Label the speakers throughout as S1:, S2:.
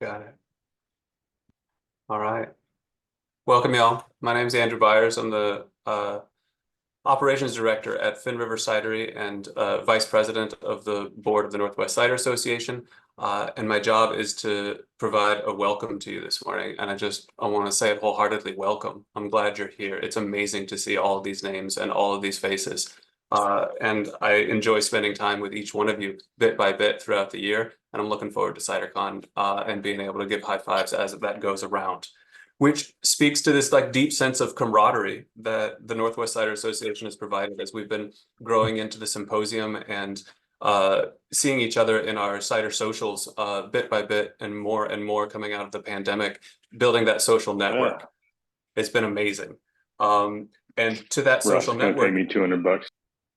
S1: Got it. All right. Welcome, y'all. My name is Andrew Byers. I'm the operations director at Finn River Cidery and vice president of the board of the Northwest Cider Association. And my job is to provide a welcome to you this morning. And I want to say it wholeheartedly, welcome. I'm glad you're here. It's amazing to see all of these names and all of these faces. And I enjoy spending time with each one of you bit by bit throughout the year. And I'm looking forward to CiderCon and being able to give high fives as that goes around, which speaks to this deep sense of camaraderie that the Northwest Cider Association has provided as we've been growing into the symposium and seeing each other in our cider socials bit by bit and more coming out of the pandemic, building that social network. Yeah. It's been amazing. And to that social network,
S2: pay me $200.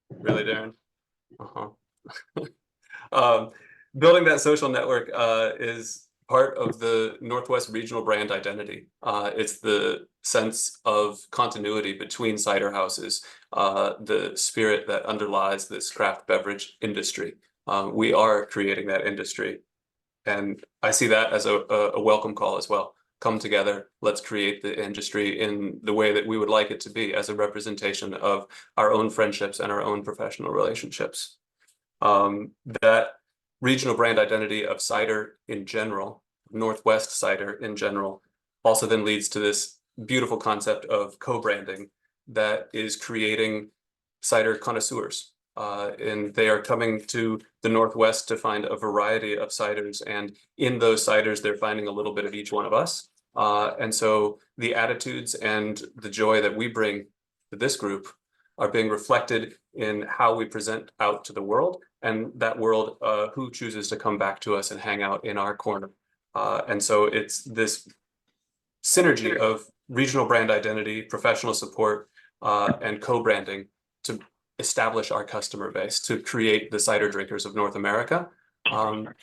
S1: Really, Darren? Building that social network is part of the Northwest regional brand identity. It's the sense of continuity between cider houses, the spirit that underlies this craft beverage industry. We are creating that industry. And I see that as a welcome call as well. Come together, let's create the industry in the way that we would like it to be, as a representation of our own friendships and our own professional relationships. That regional brand identity of cider in general, Northwest cider in general, also then leads to this beautiful concept of co-branding that is creating cider connoisseurs. And they are coming to the Northwest to find a variety of ciders. And in those ciders, they're finding a little bit of each one of us. And so the attitudes and the joy that we bring to this group are being reflected in how we present out to the world, and that world who chooses to come back to us and hang out in our corner. And so it's this synergy of regional brand identity, professional support, and co-branding to establish our customer base, to create the cider drinkers of North America.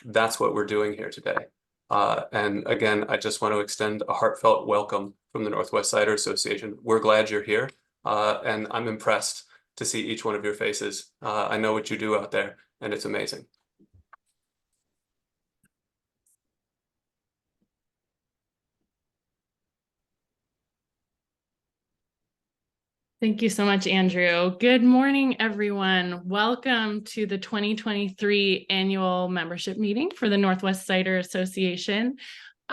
S1: That's what we're doing here today. And again, I just want to extend a heartfelt welcome from the Northwest Cider Association. We're glad you're here, and I'm impressed to see each one of your faces. I know what you do out there, and it's amazing.
S3: Thank you so much, Andrew. Good morning, everyone. Welcome to the 2023 annual membership meeting for the Northwest Cider Association.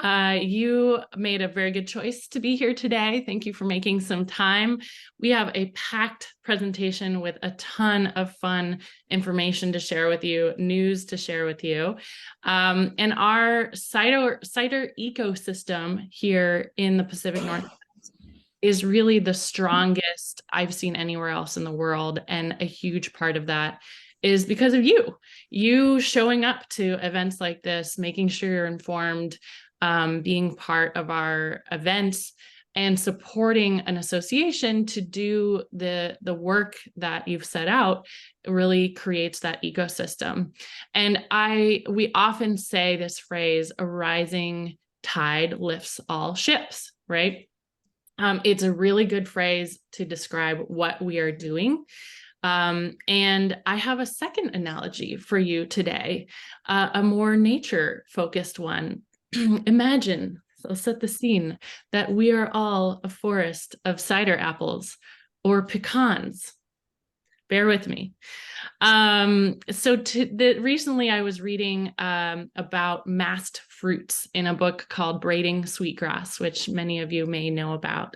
S3: You made a very good choice to be here today. Thank you for making some time. We have a packed presentation with a ton of fun information to share with you, news to share with you. And our cider ecosystem here in the Pacific Northwest is really the strongest I've seen anywhere else in the world. And a huge part of that is because of you showing up to events like this, making sure you're informed, being part of our events, and supporting an association to do the work that you've set out really creates that ecosystem. And we often say this phrase, a rising tide lifts all ships, right? It's a really good phrase to describe what we are doing. And I have a second analogy for you today, a more nature-focused one. Imagine, so set the scene, that we are all a forest of cider apples or pecans. Bear with me. Recently I was reading about mast fruits in a book called Braiding Sweetgrass, which many of you may know about.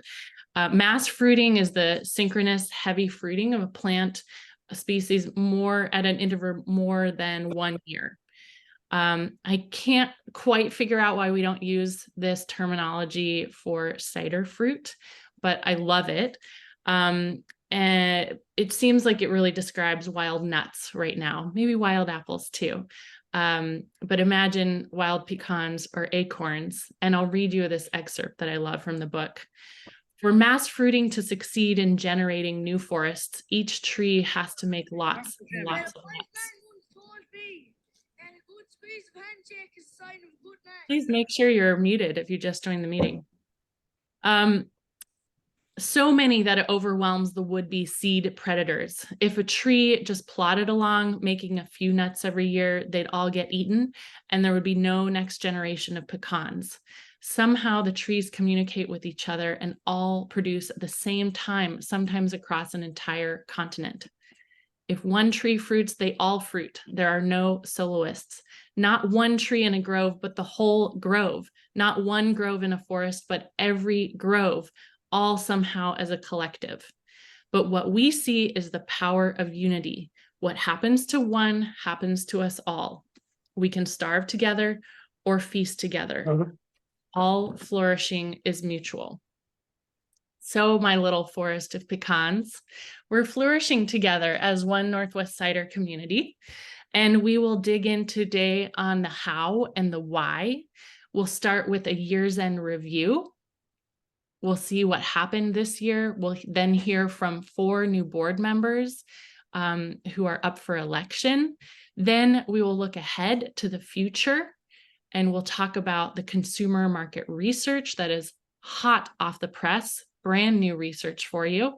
S3: Mast fruiting is the synchronous heavy fruiting of a plant species at an interval more than 1 year. I can't quite figure out why we don't use this terminology for cider fruit, but I love it. And it seems like it really describes wild nuts right now, maybe wild apples too. But imagine wild pecans or acorns. And I'll read you this excerpt that I love from the book. For mast fruiting to succeed in generating new forests, each tree has to make lots and lots of nuts. Please make sure you're muted if you just joined the meeting. so many that it overwhelms the would-be seed predators. If a tree just plodded along, making a few nuts every year, they'd all get eaten, and there would be no next generation of pecans. Somehow the trees communicate with each other and all produce at the same time, sometimes across an entire continent. If one tree fruits, they all fruit. There are no soloists. Not one tree in a grove, but the whole grove. Not one grove in a forest, but every grove, all somehow as a collective. But what we see is the power of unity. What happens to one happens to us all. We can starve together or feast together. All flourishing is mutual. So, my little forest of pecans, we're flourishing together as one Northwest Cider community. And we will dig in today on the how and the why. We'll start with a year's end review. We'll see what happened this year. We'll then hear from 4 new board members who are up for election. Then we will look ahead to the future, and we'll talk about the consumer market research that is hot off the press, brand new research for you.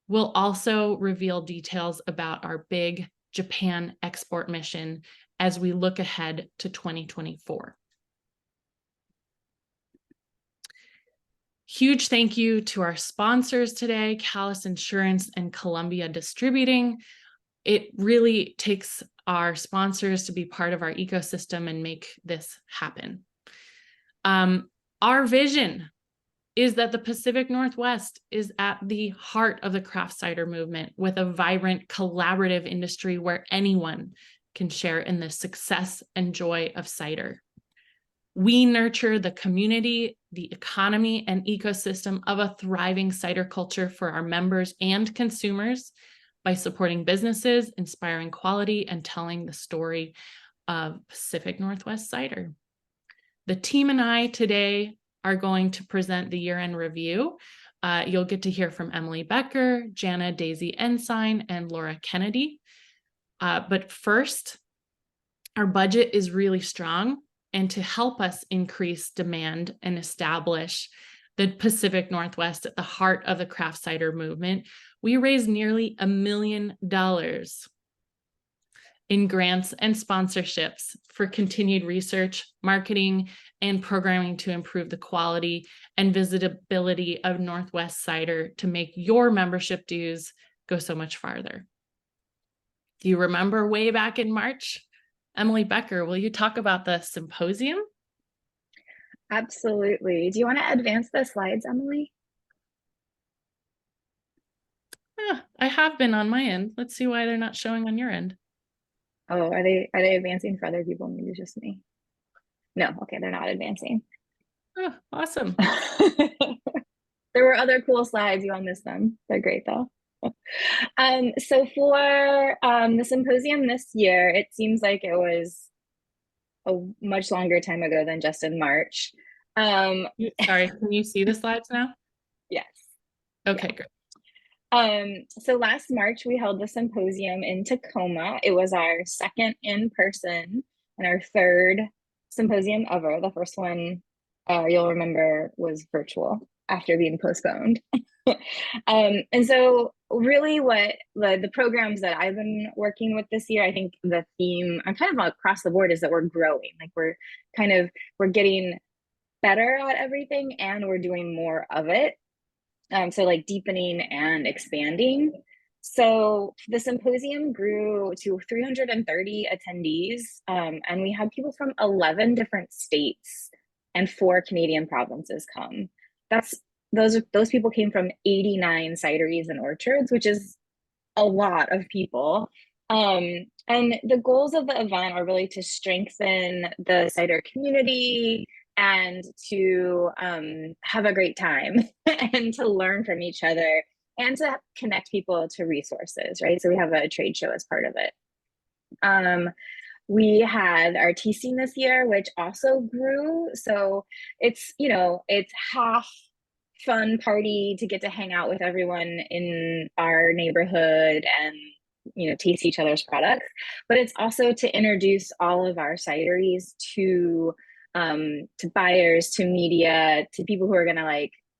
S3: We'll also reveal details about our big Japan export mission as we look ahead to 2024. Huge thank you to our sponsors today, Callis Insurance and Columbia Distributing. It really takes our sponsors to be part of our ecosystem and make this happen. Our vision is that the Pacific Northwest is at the heart of the craft cider movement, with a vibrant, collaborative industry where anyone can share in the success and joy of cider. We nurture the community, the economy, and ecosystem of a thriving cider culture for our members and consumers by supporting businesses, inspiring quality, and telling the story of Pacific Northwest cider. The team and I today are going to present the year-end review. You'll get to hear from Emily Becker, Jana Daisy Ensign, and Laura Kennedy. But first, our budget is really strong, and to help us increase demand and establish the Pacific Northwest at the heart of the craft cider movement, we raised nearly $1 million in grants and sponsorships for continued research, marketing, and programming to improve the quality and visibility of Northwest Cider to make your membership dues go so much farther. Do you remember way back in March? Emily Becker, will you talk about the symposium?
S2: Absolutely. Do you want to advance the slides, Emily?
S3: I have been on my end. Let's see why they're not showing on your end.
S2: Oh, are they advancing for other people? Maybe just me. No, okay, they're not advancing.
S3: Oh, awesome.
S2: There were other cool slides. You all missed them. They're great though. So for the symposium this year, it seems like it was a much longer time ago than just in March.
S3: Sorry, can you see the slides now?
S2: Yes.
S3: Okay,
S2: yeah.
S3: great.
S2: So last March, we held the symposium in Tacoma. It was our second in person and our third symposium ever. The first one, you'll remember, was virtual after being postponed. And so really what the programs that I've been working with this year, I think the theme, I'm kind of across the board, is that we're growing. Like we're getting better at everything and we're doing more of it. So like deepening and expanding. So the symposium grew to 330 attendees, and we had people from 11 different states and 4 Canadian provinces come. Those people came from 89 cideries and orchards, which is a lot of people. And the goals of the event are really to strengthen the cider community and to have a great time and to learn from each other and to connect people to resources, right? So we have a trade show as part of it. We had our tasting this year, which also grew. So it's half fun party to get to hang out with everyone in our neighborhood and taste each other's products, but it's also to introduce all of our cideries to buyers, to media, to people who are going to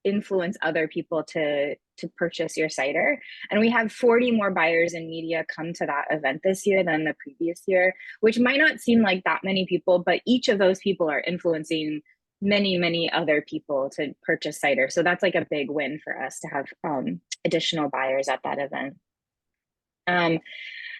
S2: influence other people to purchase your cider. And we have 40 more buyers in media come to that event this year than the previous year, which might not seem like that many people, but each of those people are influencing many other people to purchase cider. So that's like a big win for us to have additional buyers at that event.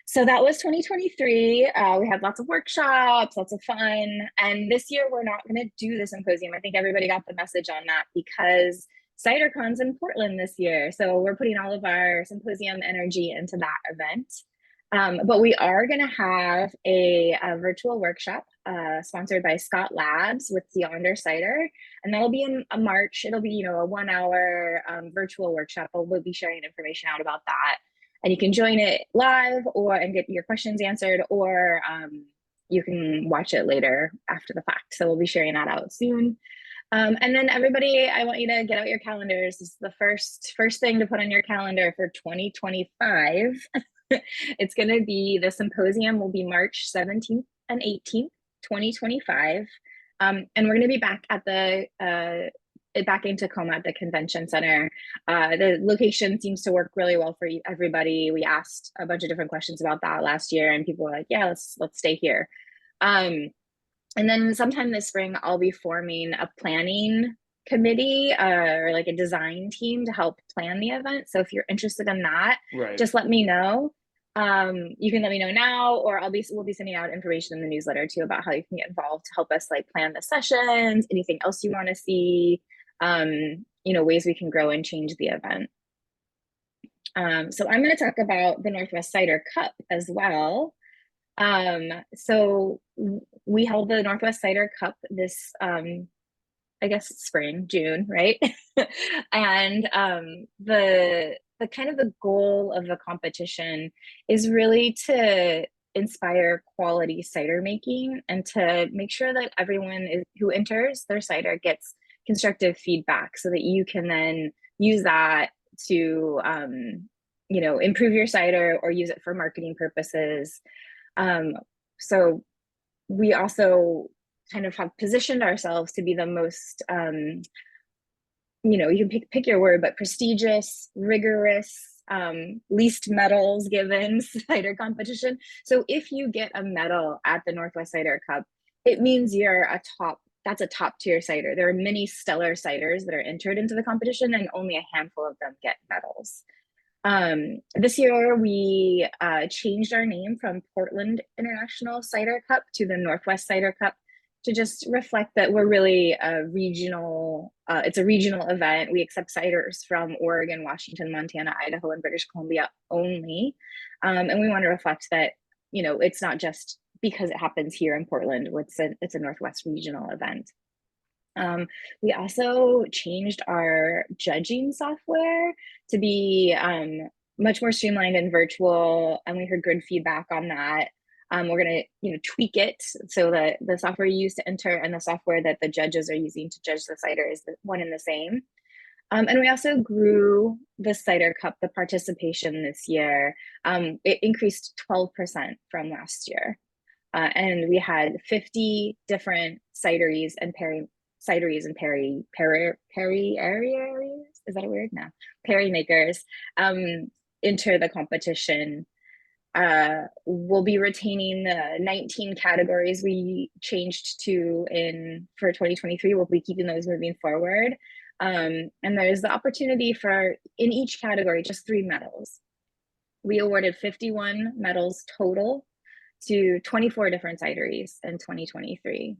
S2: So that was 2023. We had lots of workshops, lots of fun. And this year we're not going to do the symposium. I think everybody got the message on that because CiderCon's in Portland this year. So we're putting all of our symposium energy into that event. But we are going to have a virtual workshop sponsored by Scott Labs with Yonder Cider. And that'll be in March. It'll be, a 1 hour virtual workshop. We'll be sharing information out about that. And you can join it live and get your questions answered, or you can watch it later after the fact. So we'll be sharing that out soon. And then everybody, I want you to get out your calendars. This is the first thing to put on your calendar for 2025. It's going to be, the symposium will be March 17th and 18th, 2025. And we're going to be back at back in Tacoma at the convention center. The location seems to work really well for everybody. We asked a bunch of different questions about that last year, and people were like, yeah, let's stay here. And then sometime this spring, I'll be forming a planning committee or like a design team to help plan the event. So if you're interested in that, just let me know. You can let me know now, or we'll be sending out information in the newsletter too about how you can get involved to help us like plan the sessions, anything else you want to see, ways we can grow and change the event. So I'm going to talk about the Northwest Cider Cup as well. So we held the Northwest Cider Cup this, I guess spring, June, right? And the kind of the goal of the competition is really to inspire quality cider making and to make sure that everyone who enters their cider gets constructive feedback so that you can then use that to improve your cider or use it for marketing purposes. So we also kind of have positioned ourselves to be the most you can pick your word, but prestigious, rigorous, least medals given cider competition. So if you get a medal at the Northwest Cider Cup, it means that's a top tier cider. There are many stellar ciders that are entered into the competition, and only a handful of them get medals. This year we changed our name from Portland International Cider Cup to the Northwest Cider Cup to just reflect that we're really it's a regional event. We accept ciders from Oregon, Washington, Montana, Idaho, and British Columbia only. And we want to reflect that, it's not just because it happens here in Portland, it's a Northwest regional event. We also changed our judging software to be much more streamlined and virtual, and we heard good feedback on that. We're going to tweak it so that the software you use to enter and the software that the judges are using to judge the cider is one and the same. And we also grew the Cider Cup, the participation this year. It increased 12% from last year. And we had 50 different cideries and perry areas. Is that a word? No. Perry makers enter the competition. We'll be retaining the 19 categories we changed for 2023. We'll be keeping those moving forward. And there's the opportunity for, in each category, just 3 medals. We awarded 51 medals total to 24 different cideries in 2023.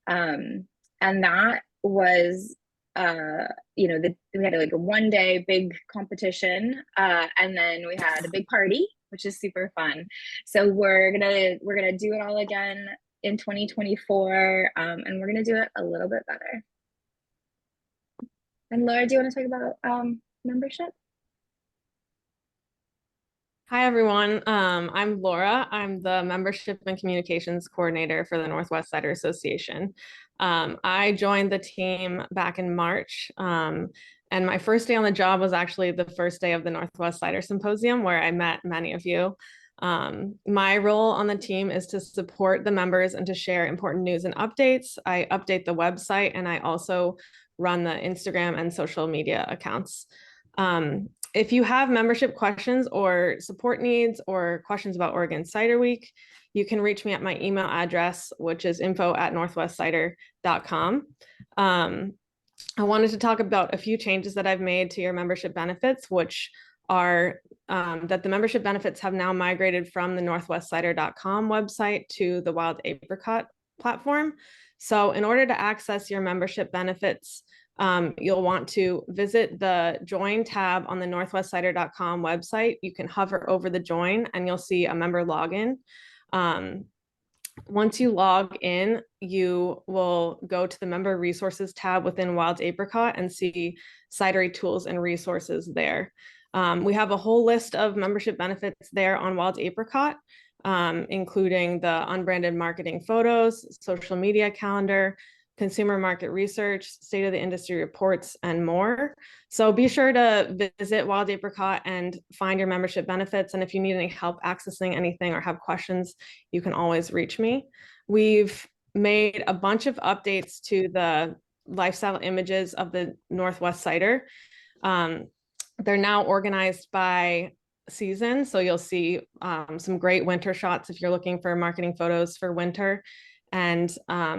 S2: And that was, we had like a 1-day big competition, and then we had a big party, which is super fun. So we're gonna do it all again in 2024, and we're gonna do it a little bit better. And Laura, do you want to talk about membership?
S4: Hi, everyone. I'm Laura. I'm the Membership and Communications Coordinator for the Northwest Cider Association. I joined the team back in March, and my first day on the job was actually the first day of the Northwest Cider Symposium, where I met many of you. My role on the team is to support the members and to share important news and updates. I update the website, and I also run the Instagram and social media accounts. If you have membership questions or support needs or questions about Oregon Cider Week, you can reach me at my email address, which is info@northwestcider.com. I wanted to talk about a few changes that I've made to your membership benefits, which are that the membership benefits have now migrated from the northwestcider.com website to the Wild Apricot platform. So in order to access your membership benefits, you'll want to visit the join tab on the northwestcider.com website. You can hover over the join and you'll see a member login. Once you log in, you will go to the member resources tab within Wild Apricot and see cidery tools and resources there. We have a whole list of membership benefits there on Wild Apricot, including the unbranded marketing photos, social media calendar, consumer market research, state of the industry reports, and more. So be sure to visit Wild Apricot and find your membership benefits. And if you need any help accessing anything or have questions, you can always reach me. We've made a bunch of updates to the lifestyle images of the Northwest Cider. They're now organized by season. So you'll see some great winter shots if you're looking for marketing photos for winter. And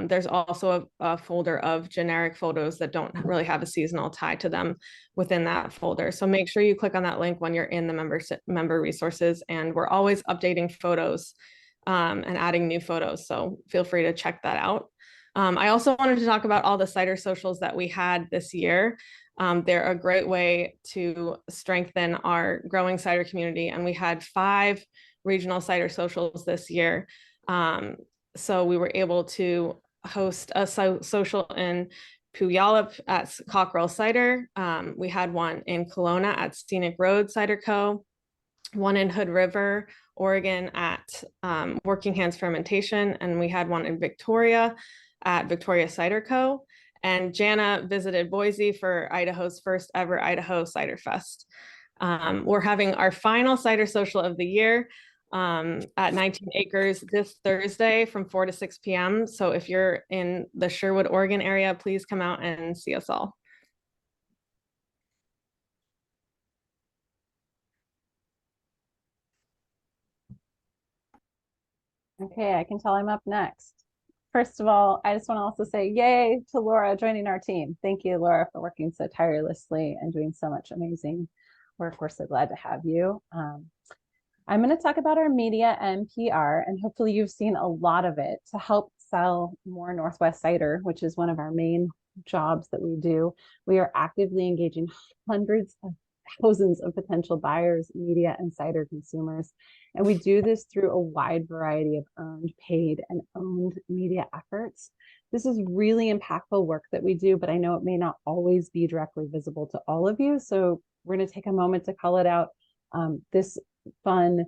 S4: there's also a folder of generic photos that don't really have a seasonal tie to them within that folder. So make sure you click on that link when you're in the member resources. And we're always updating photos and adding new photos. So feel free to check that out. I also wanted to talk about all the cider socials that we had this year. They're a great way to strengthen our growing cider community. And we had 5 regional cider socials this year. So we were able to host a social in Puyallup at Cockrell Cider. We had one in Kelowna at Scenic Road Cider Co., one in Hood River, Oregon at Working Hands Fermentation, and we had one in Victoria at Victoria Cider Co. And Jana visited Boise for Idaho's first ever Idaho Cider Fest. We're having our final cider social of the year at 19 Acres this Thursday from 4 to 6 p.m. So if you're in the Sherwood, Oregon area, please come out and see us all.
S5: Okay, I can tell I'm up next. First of all, I just want to also say yay to Laura joining our team. Thank you, Laura, for working so tirelessly and doing so much amazing work. We're so glad to have you. I'm going to talk about our media and PR, and hopefully you've seen a lot of it to help sell more Northwest Cider, which is one of our main jobs that we do. We are actively engaging hundreds of thousands of potential buyers, media, and cider consumers. And we do this through a wide variety of earned, paid, and owned media efforts. This is really impactful work that we do, but I know it may not always be directly visible to all of you. So we're going to take a moment to call it out. This fun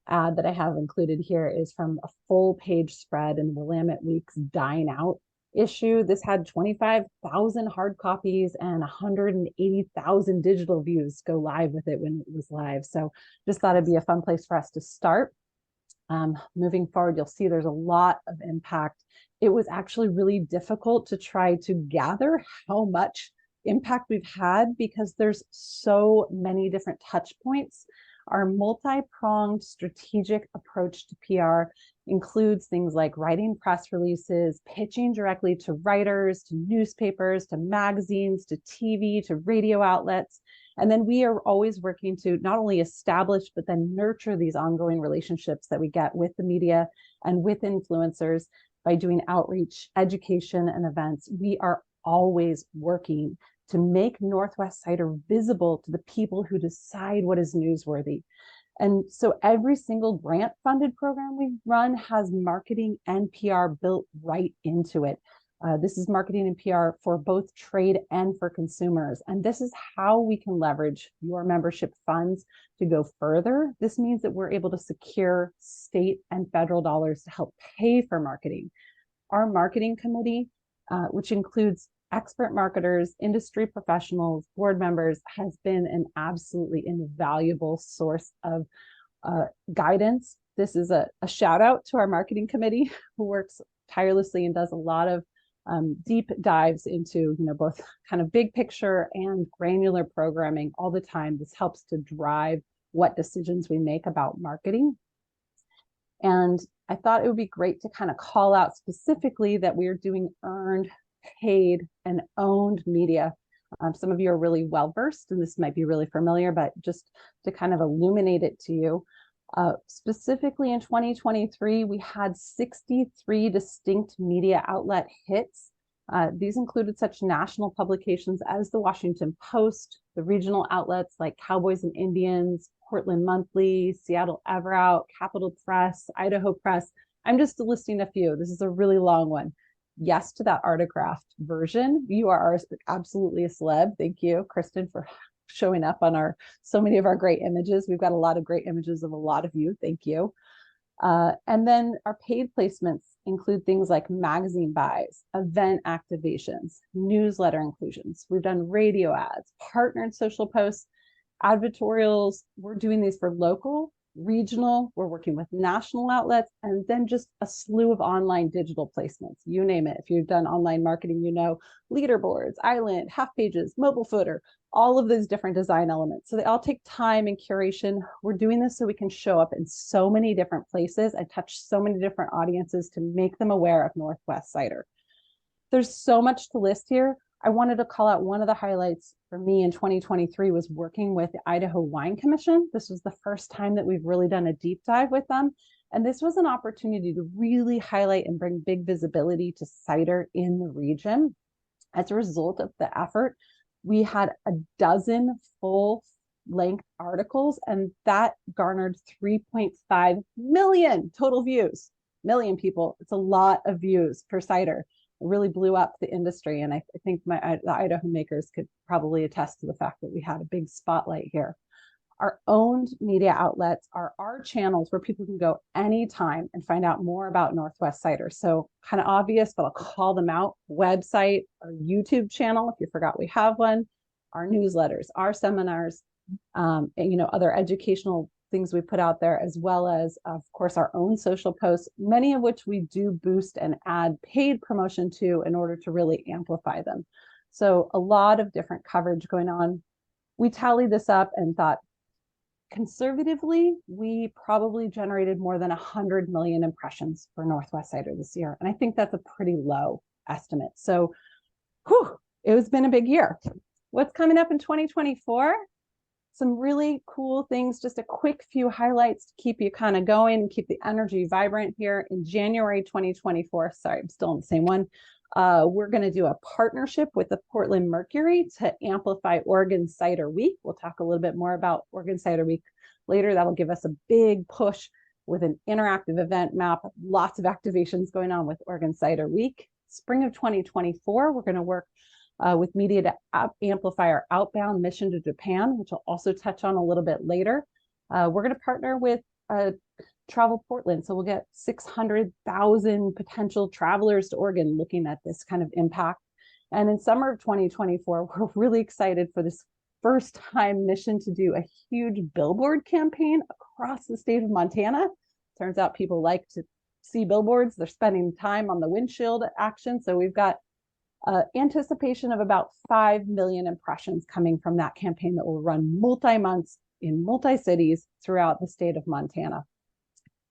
S5: ad that I have included here is from a full page spread in Willamette Week's Dine Out issue. This had 25,000 hard copies and 180,000 digital views go live with it when it was live. So just thought it'd be a fun place for us to start. Moving forward, you'll see there's a lot of impact. It was actually really difficult to try to gather how much impact we've had because there's so many different touch points. Our multi-pronged strategic approach to PR includes things like writing press releases, pitching directly to writers, to newspapers, to magazines, to TV, to radio outlets. And then we are always working to not only establish, but then nurture these ongoing relationships that we get with the media and with influencers by doing outreach, education, and events. We are always working to make Northwest Cider visible to the people who decide what is newsworthy. And so every single grant funded program we run has marketing and PR built right into it. This is marketing and PR for both trade and for consumers. And this is how we can leverage your membership funds to go further. This means that we're able to secure state and federal dollars to help pay for marketing. Our marketing committee, which includes expert marketers, industry professionals, board members, has been an absolutely invaluable source of guidance. This is a shout out to our marketing committee who works tirelessly and does a lot of deep dives into, both kind of big picture and granular programming all the time. This helps to drive what decisions we make about marketing. And I thought it would be great to kind of call out specifically that we are doing earned, paid, and owned media. Some of you are really well versed, and this might be really familiar, but just to kind of illuminate it to you, specifically in 2023, we had 63 distinct media outlet hits. These included such national publications as the Washington Post, the regional outlets like Cowboys and Indians, Portland Monthly, Seattle Ever Out, Capital Press, Idaho Press. I'm just listing a few. This is a really long one. Yes to that autographed version. You are absolutely a celeb. Thank you, Kristen, for showing up on so many of our great images. We've got a lot of great images of a lot of you. Thank you. And then our paid placements include things like magazine buys, event activations, newsletter inclusions. We've done radio ads, partnered social posts, advertorials. We're doing these for local, regional, we're working with national outlets, and then just a slew of online digital placements. You name it. If you've done online marketing, leaderboards, island, half pages, mobile footer, all of those different design elements. So they all take time and curation. We're doing this so we can show up in so many different places and touch so many different audiences to make them aware of Northwest Cider. There's so much to list here. I wanted to call out one of the highlights for me in 2023 was working with the Idaho Wine Commission. This was the first time that we've really done a deep dive with them. And this was an opportunity to really highlight and bring big visibility to cider in the region. As a result of the effort, we had a dozen full-length articles, and that garnered 3.5 million total views. Million people. It's a lot of views for cider. It really blew up the industry, and I think the Idaho makers could probably attest to the fact that we had a big spotlight here. Our owned media outlets are our channels where people can go anytime and find out more about Northwest Cider. So kind of obvious, but I'll call them out. Website, our YouTube channel, if you forgot we have one, our newsletters, our seminars, and other educational things we put out there, as well as, of course, our own social posts, many of which we do boost and add paid promotion to in order to really amplify them. So a lot of different coverage going on. We tallied this up and thought, conservatively, we probably generated more than 100 million impressions for Northwest Cider this year. And I think that's a pretty low estimate. So it has been a big year. What's coming up in 2024? Some really cool things, just a quick few highlights to keep you kind of going and keep the energy vibrant here. In January 2024, sorry, I'm still on the same one. We're going to do a partnership with the Portland Mercury to amplify Oregon Cider Week. We'll talk a little bit more about Oregon Cider Week later. That'll give us a big push with an interactive event map, lots of activations going on with Oregon Cider Week. Spring of 2024, we're going to work with media to amplify our outbound mission to Japan, which I'll also touch on a little bit later. We're going to partner with Travel Portland, so we'll get 600,000 potential travelers to Oregon looking at this kind of impact. And in summer of 2024, we're really excited for this first time mission to do a huge billboard campaign across the state of Montana. Turns out people like to see billboards. They're spending time on the windshield action. So we've got anticipation of about 5 million impressions coming from that campaign that will run multi-months in multi-cities throughout the state of Montana.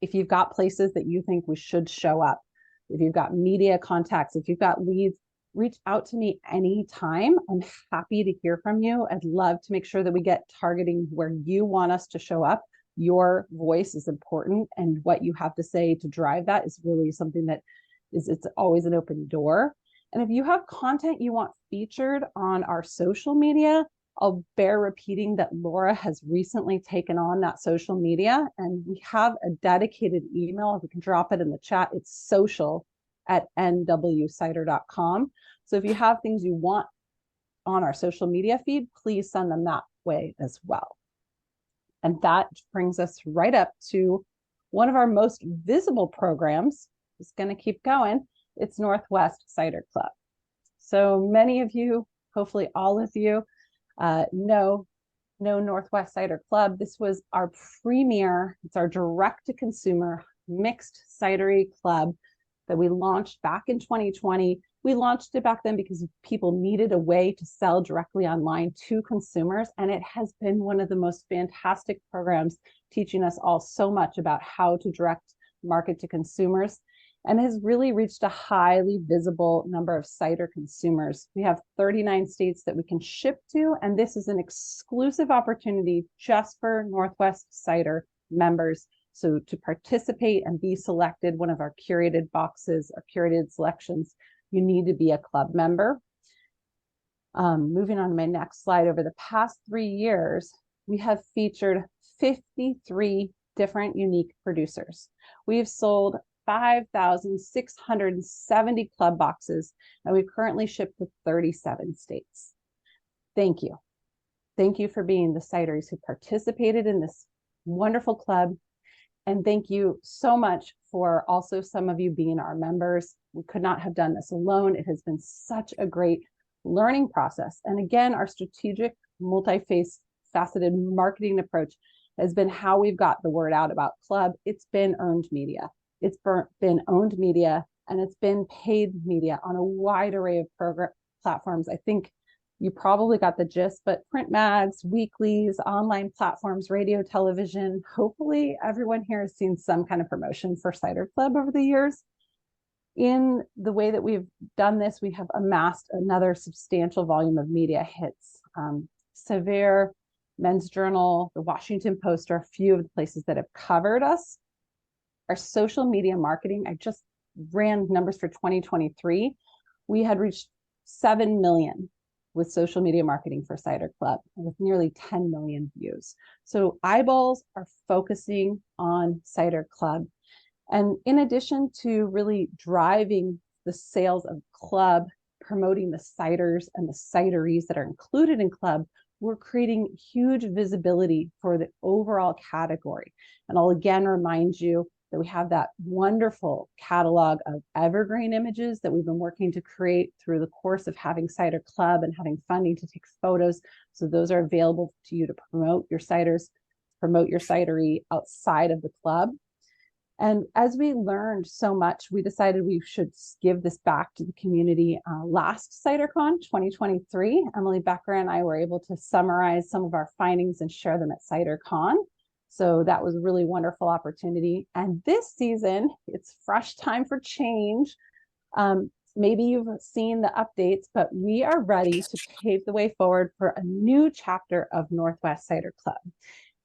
S5: If you've got places that you think we should show up, if you've got media contacts, if you've got leads, reach out to me anytime. I'm happy to hear from you. I'd love to make sure that we get targeting where you want us to show up. Your voice is important, and what you have to say to drive that is really something that it's always an open door. And if you have content you want featured on our social media, I'll bear repeating that Laura has recently taken on that social media, and we have a dedicated email. If we can drop it in the chat, it's social@nwcider.com. So if you have things you want on our social media feed, please send them that way as well. And that brings us right up to one of our most visible programs. It's going to keep going. It's Northwest Cider Club. So many of you, hopefully all of you, know know Northwest Cider Club. This was our premier, it's our direct-to-consumer mixed cidery club that we launched back in 2020. We launched it back then because people needed a way to sell directly online to consumers. And it has been one of the most fantastic programs, teaching us all so much about how to direct market to consumers, and has really reached a highly visible number of cider consumers. We have 39 states that we can ship to, and this is an exclusive opportunity just for Northwest Cider members. So to participate and be selected one of our curated boxes or curated selections, you need to be a club member. Moving on to my next slide, over the past 3 years, we have featured 53 different unique producers. We've sold 5,670 club boxes, and we currently ship to 37 states. Thank you. Thank you for being the cideries who participated in this wonderful club. And thank you so much for also some of you being our members. We could not have done this alone. It has been such a great learning process. And again, our strategic, multi-faceted marketing approach has been how we've got the word out about club. It's been earned media. It's been owned media, and it's been paid media on a wide array of platforms. I think you probably got the gist, but print mags, weeklies, online platforms, radio, television. Hopefully everyone here has seen some kind of promotion for Cider Club over the years. In the way that we've done this, we have amassed another substantial volume of media hits. Cider, Men's Journal, the Washington Post are a few of the places that have covered us. Our social media marketing, I just ran numbers for 2023. We had reached 7 million with social media marketing for Cider Club, with nearly 10 million views. So eyeballs are focusing on Cider Club. And in addition to really driving the sales of club, promoting the ciders and the cideries that are included in club, we're creating huge visibility for the overall category. And I'll again remind you that we have that wonderful catalog of evergreen images that we've been working to create through the course of having Cider Club and having funding to take photos. So those are available to you to promote your ciders, promote your cidery outside of the club. And as we learned so much, we decided we should give this back to the community. Last CiderCon 2023, Emily Becker and I were able to summarize some of our findings and share them at CiderCon. So that was a really wonderful opportunity. And this season, it's fresh time for change. Maybe you've seen the updates, but we are ready to pave the way forward for a new chapter of Northwest Cider Club.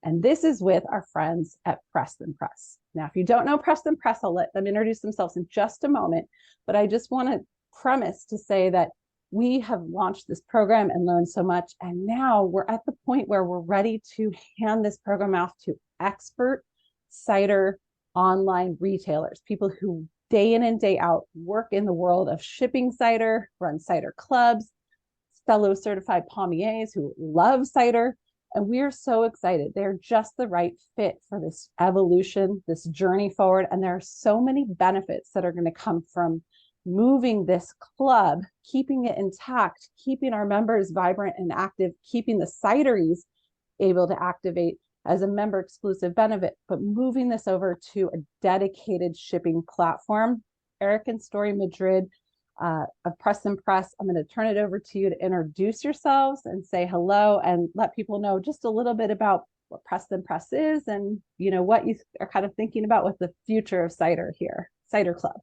S5: And this is with our friends at Preston Press. Now, if you don't know Preston Press, I'll let them introduce themselves in just a moment. But I just want to premise to say that we have launched this program and learned so much. And now we're at the point where we're ready to hand this program off to expert cider online retailers, people who day in and day out work in the world of shipping cider, run cider clubs, fellow certified palmiers who love cider. And we're so excited. They're just the right fit for this evolution, this journey forward. And there are so many benefits that are going to come from moving this club, keeping it intact, keeping our members vibrant and active, keeping the cideries able to activate as a member exclusive benefit, but moving this over to a dedicated shipping platform. Eric and Story Madrid of Preston Press, I'm going to turn it over to you to introduce yourselves and say hello and let people know just a little bit about what Preston Press is and what you are kind of thinking about with the future of cider here, Cider Club.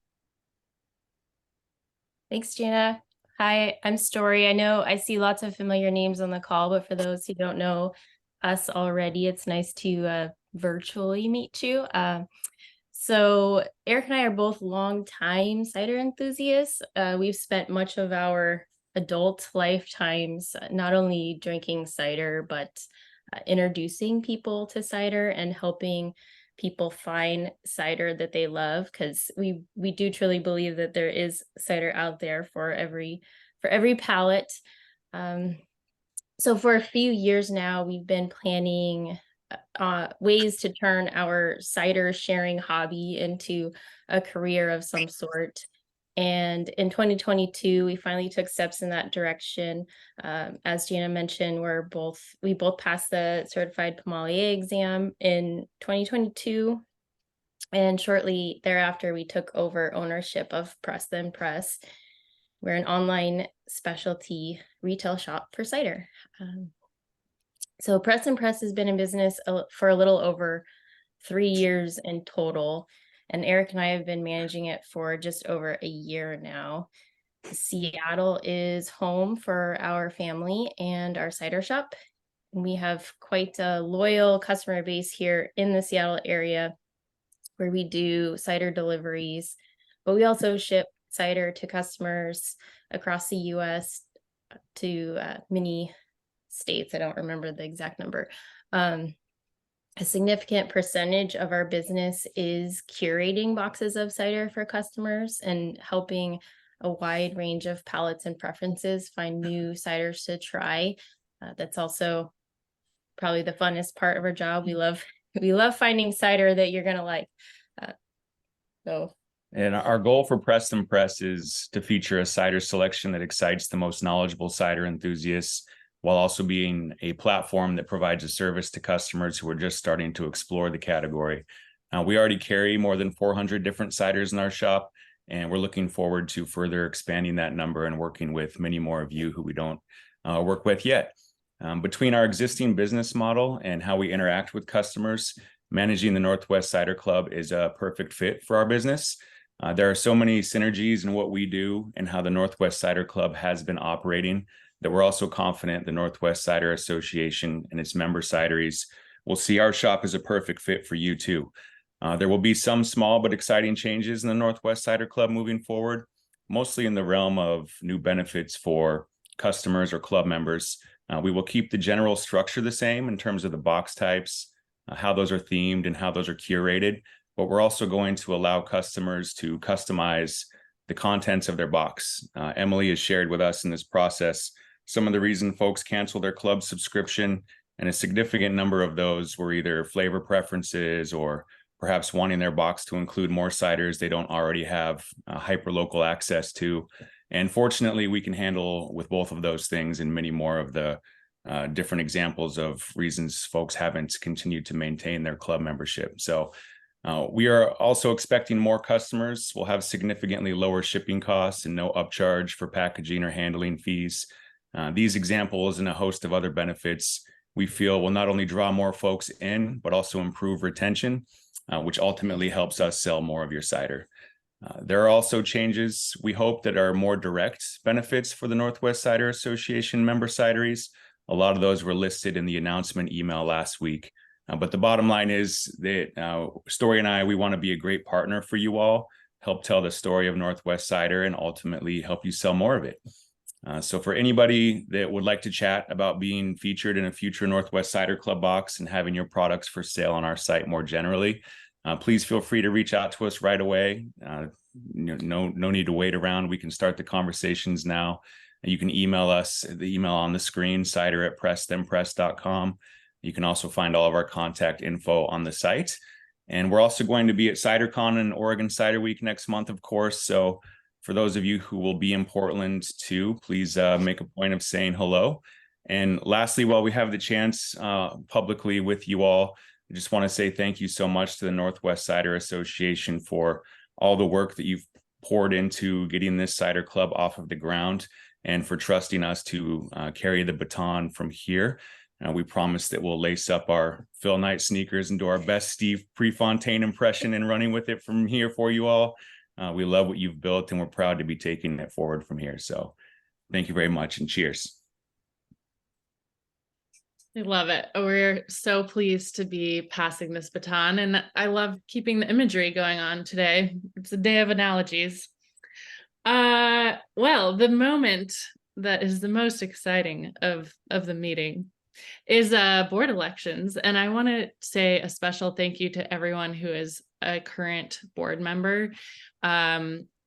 S6: Thanks, Gina. Hi, I'm Story. I know I see lots of familiar names on the call, but for those who don't know us already, it's nice to virtually meet you. So Eric and I are both longtime cider enthusiasts. We've spent much of our adult lifetimes not only drinking cider, but introducing people to cider and helping people find cider that they love, because we do truly believe that there is cider out there for every palate. So for a few years now, we've been planning ways to turn our cider sharing hobby into a career of some sort. And in 2022, we finally took steps in that direction. As Jana mentioned, we both passed the certified Pamalier exam in 2022. And shortly thereafter, we took over ownership of Press Then Press. We're an online specialty retail shop for cider. So Press Then Press has been in business for a little over 3 years in total. And Eric and I have been managing it for just over a year now. Seattle is home for our family and our cider shop. We have quite a loyal customer base here in the Seattle area where we do cider deliveries, but we also ship cider to customers across the US to many states. I don't remember the exact number. A significant percentage of our business is curating boxes of cider for customers and helping a wide range of palates and preferences find new ciders to try. That's also probably the funnest part of our job. We love finding cider that you're gonna like.
S7: And our goal for Press Then Press is to feature a cider selection that excites the most knowledgeable cider enthusiasts, while also being a platform that provides a service to customers who are just starting to explore the category. We already carry more than 400 different ciders in our shop, and we're looking forward to further expanding that number and working with many more of you who we don't work with yet. Between our existing business model and how we interact with customers, managing the Northwest Cider Club is a perfect fit for our business. There are so many synergies in what we do and how the Northwest Cider Club has been operating that we're also confident the Northwest Cider Association and its member cideries will see our shop as a perfect fit for you too. There will be some small but exciting changes in the Northwest Cider Club moving forward, mostly in the realm of new benefits for customers or club members. We will keep the general structure the same in terms of the box types, how those are themed and how those are curated, but we're also going to allow customers to customize the contents of their box. Emily has shared with us in this process some of the reason folks cancel their club subscription, and a significant number of those were either flavor preferences or perhaps wanting their box to include more ciders they don't already have hyper-local access to. And fortunately, we can handle with both of those things and many more of the different examples of reasons folks haven't continued to maintain their club membership. So we are also expecting more customers will have significantly lower shipping costs and no upcharge for packaging or handling fees. These examples and a host of other benefits we feel will not only draw more folks in, but also improve retention, which ultimately helps us sell more of your cider. There are also changes we hope that are more direct benefits for the Northwest Cider Association member cideries. A lot of those were listed in the announcement email last week. But the bottom line is that Story and I, we want to be a great partner for you all, help tell the story of Northwest Cider, and ultimately help you sell more of it. So for anybody that would like to chat about being featured in a future Northwest Cider Club box and having your products for sale on our site more generally, please feel free to reach out to us right away. No need to wait around. We can start the conversations now. You can email us, the email on the screen, cider@pressthenpress.com. You can also find all of our contact info on the site. And we're also going to be at CiderCon and Oregon Cider Week next month, of course. So for those of you who will be in Portland too, please make a point of saying hello. And lastly, while we have the chance publicly with you all, I just want to say thank you so much to the Northwest Cider Association for all the work that you've poured into getting this cider club off of the ground and for trusting us to carry the baton from here. We promise that we'll lace up our Phil Knight sneakers and do our best Steve Prefontaine impression and running with it from here for you all. We love what you've built and we're proud to be taking it forward from here. So thank you very much and cheers.
S3: I love it. We're so pleased to be passing this baton, and I love keeping the imagery going on today. It's a day of analogies. Well, the moment that is the most exciting of the meeting is board elections, and I want to say a special thank you to everyone who is a current board member.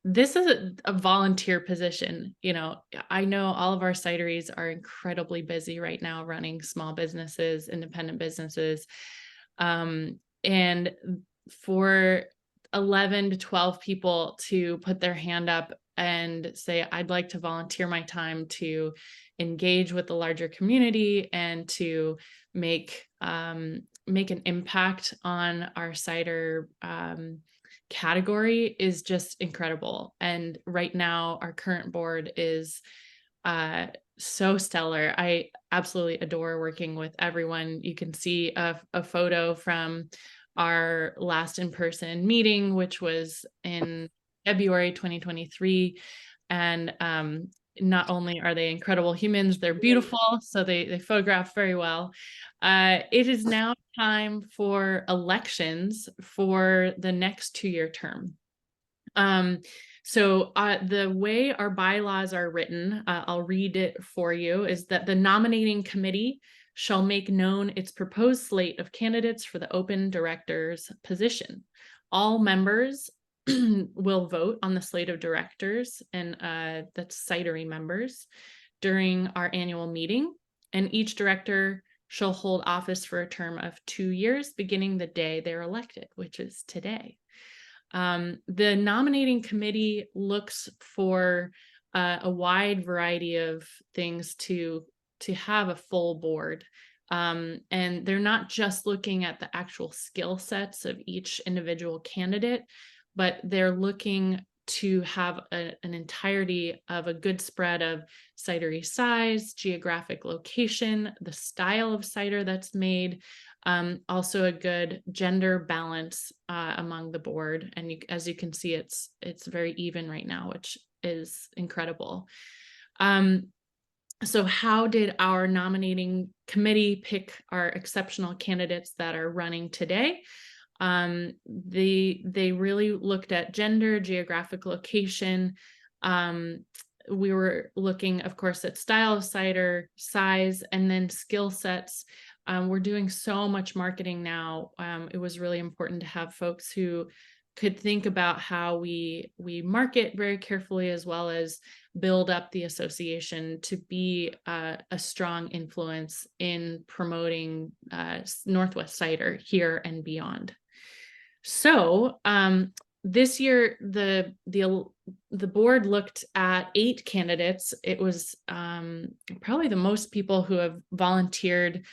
S3: This is a volunteer position. You know, I know all of our cideries are incredibly busy right now running small businesses, independent businesses. And for 11 to 12 people to put their hand up and say, I'd like to volunteer my time to engage with the larger community and to make an impact on our cider category is just incredible. And right now, our current board is so stellar. I absolutely adore working with everyone. You can see a photo from our last in-person meeting, which was in February 2023. And not only are they incredible humans, they're beautiful, so they photograph very well. It is now time for elections for the next 2-year term. So the way our bylaws are written, I'll read it for you, is that the nominating committee shall make known its proposed slate of candidates for the open directors position. All members will vote on the slate of directors, and that's cidery members, during our annual meeting, and each director shall hold office for a term of 2 years, beginning the day they're elected, which is today. The nominating committee looks for a wide variety of things to have a full board. And they're not just looking at the actual skill sets of each individual candidate, but they're looking to have an entirety of a good spread of cidery size, geographic location, the style of cider that's made, also a good gender balance among the board. And as you can see, it's very even right now, which is incredible. So how did our nominating committee pick our exceptional candidates that are running today? They really looked at gender, geographic location. We were looking, of course, at style of cider, size, and then skill sets. We're doing so much marketing now. It was really important to have folks who could think about how we market very carefully, as well as build up the association to be a strong influence in promoting Northwest cider here and beyond. So this year, the board looked at 8 candidates. It was probably the most people who have volunteered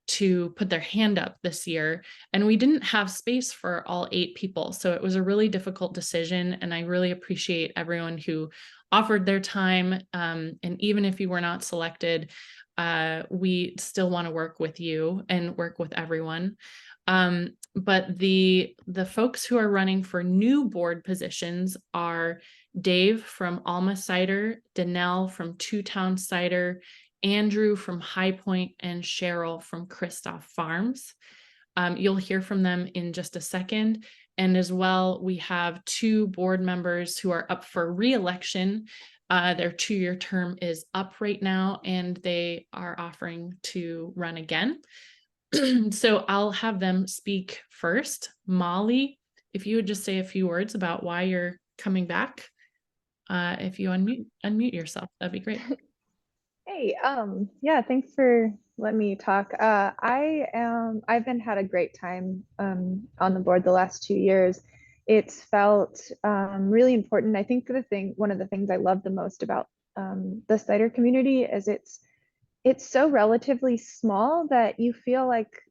S3: to put their hand up this year, and we didn't have space for all 8 people. So it was a really difficult decision, and I really appreciate everyone who offered their time. And even if you were not selected, we still want to work with you and work with everyone. But the folks who are running for new board positions are Dave from Alma Cider, Danelle from Two Town Cider, Andrew from High Point, and Cheryl from Christoph Farms. You'll hear from them in just a second. And as well, we have 2 board members who are up for re-election. Their 2-year term is up right now, and they are offering to run again. So I'll have them speak first. Molly, if you would just say a few words about why you're coming back. If you unmute yourself, that'd be great.
S8: Hey, yeah, thanks for letting me talk. I've had a great time on the board the last 2 years. It's felt really important. I think one of the things I love the most about the cider community is it's so relatively small that you feel like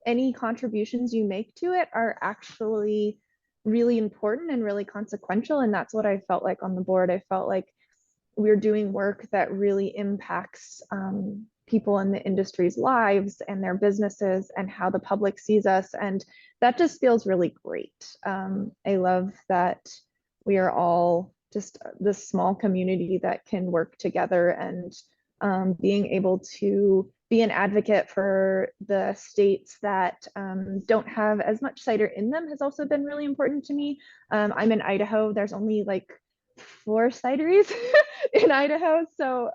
S8: any contributions you make to it are actually really important and really consequential. And that's what I felt like on the board. I felt like we're doing work that really impacts people in the industry's lives and their businesses and how the public sees us. And that just feels really great. I love that we are all just this small community that can work together, and being able to be an advocate for the states that don't have as much cider in them has also been really important to me. I'm in Idaho. There's only like 4 cideries in Idaho. So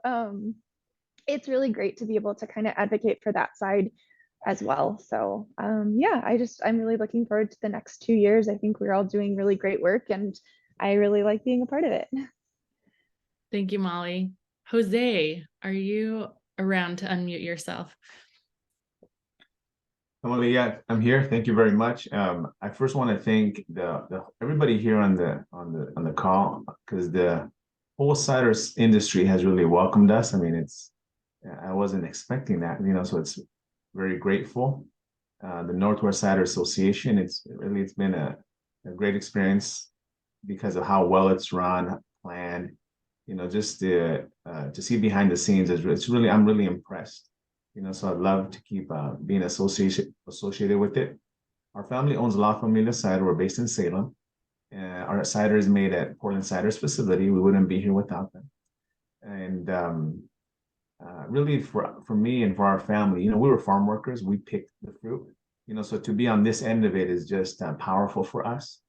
S8: it's really great to be able to kind of advocate for that side as well. So yeah, I'm really looking forward to the next 2 years. I think we're all doing really great work, and I really like being a part of it.
S3: Thank you, Molly. Jose, are you around to unmute yourself?
S9: Emily, yeah, I'm here. Thank you very much. I first want to thank the everybody here on the call, because the whole cider industry has really welcomed us. I mean, I wasn't expecting that, so it's very grateful. The Northwest Cider Association, it's been a great experience because of how well it's run, planned. Just to see behind the scenes I'm really impressed. So I'd love to keep being associated with it. Our family owns La Familia Cider. We're based in Salem. Our cider is made at Portland Cider's facility. We wouldn't be here without them. And really for me and for our family, we were farm workers. We picked the fruit. So to be on this end of it is just powerful for us.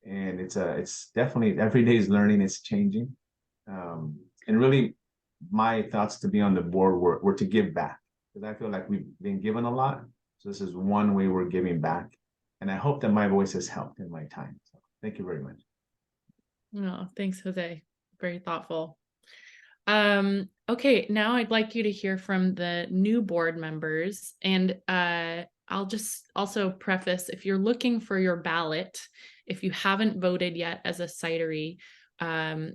S9: And it's definitely every day is learning. It's changing. And really, my thoughts to be on the board were to give back, because I feel like we've been given a lot. So this is one way we're giving back. And I hope that my voice has helped in my time. So thank you very much.
S3: Oh, thanks, Jose. Very thoughtful. Okay, now I'd like you to hear from the new board members. And I'll just also preface, if you're looking for your ballot, if you haven't voted yet as a cidery,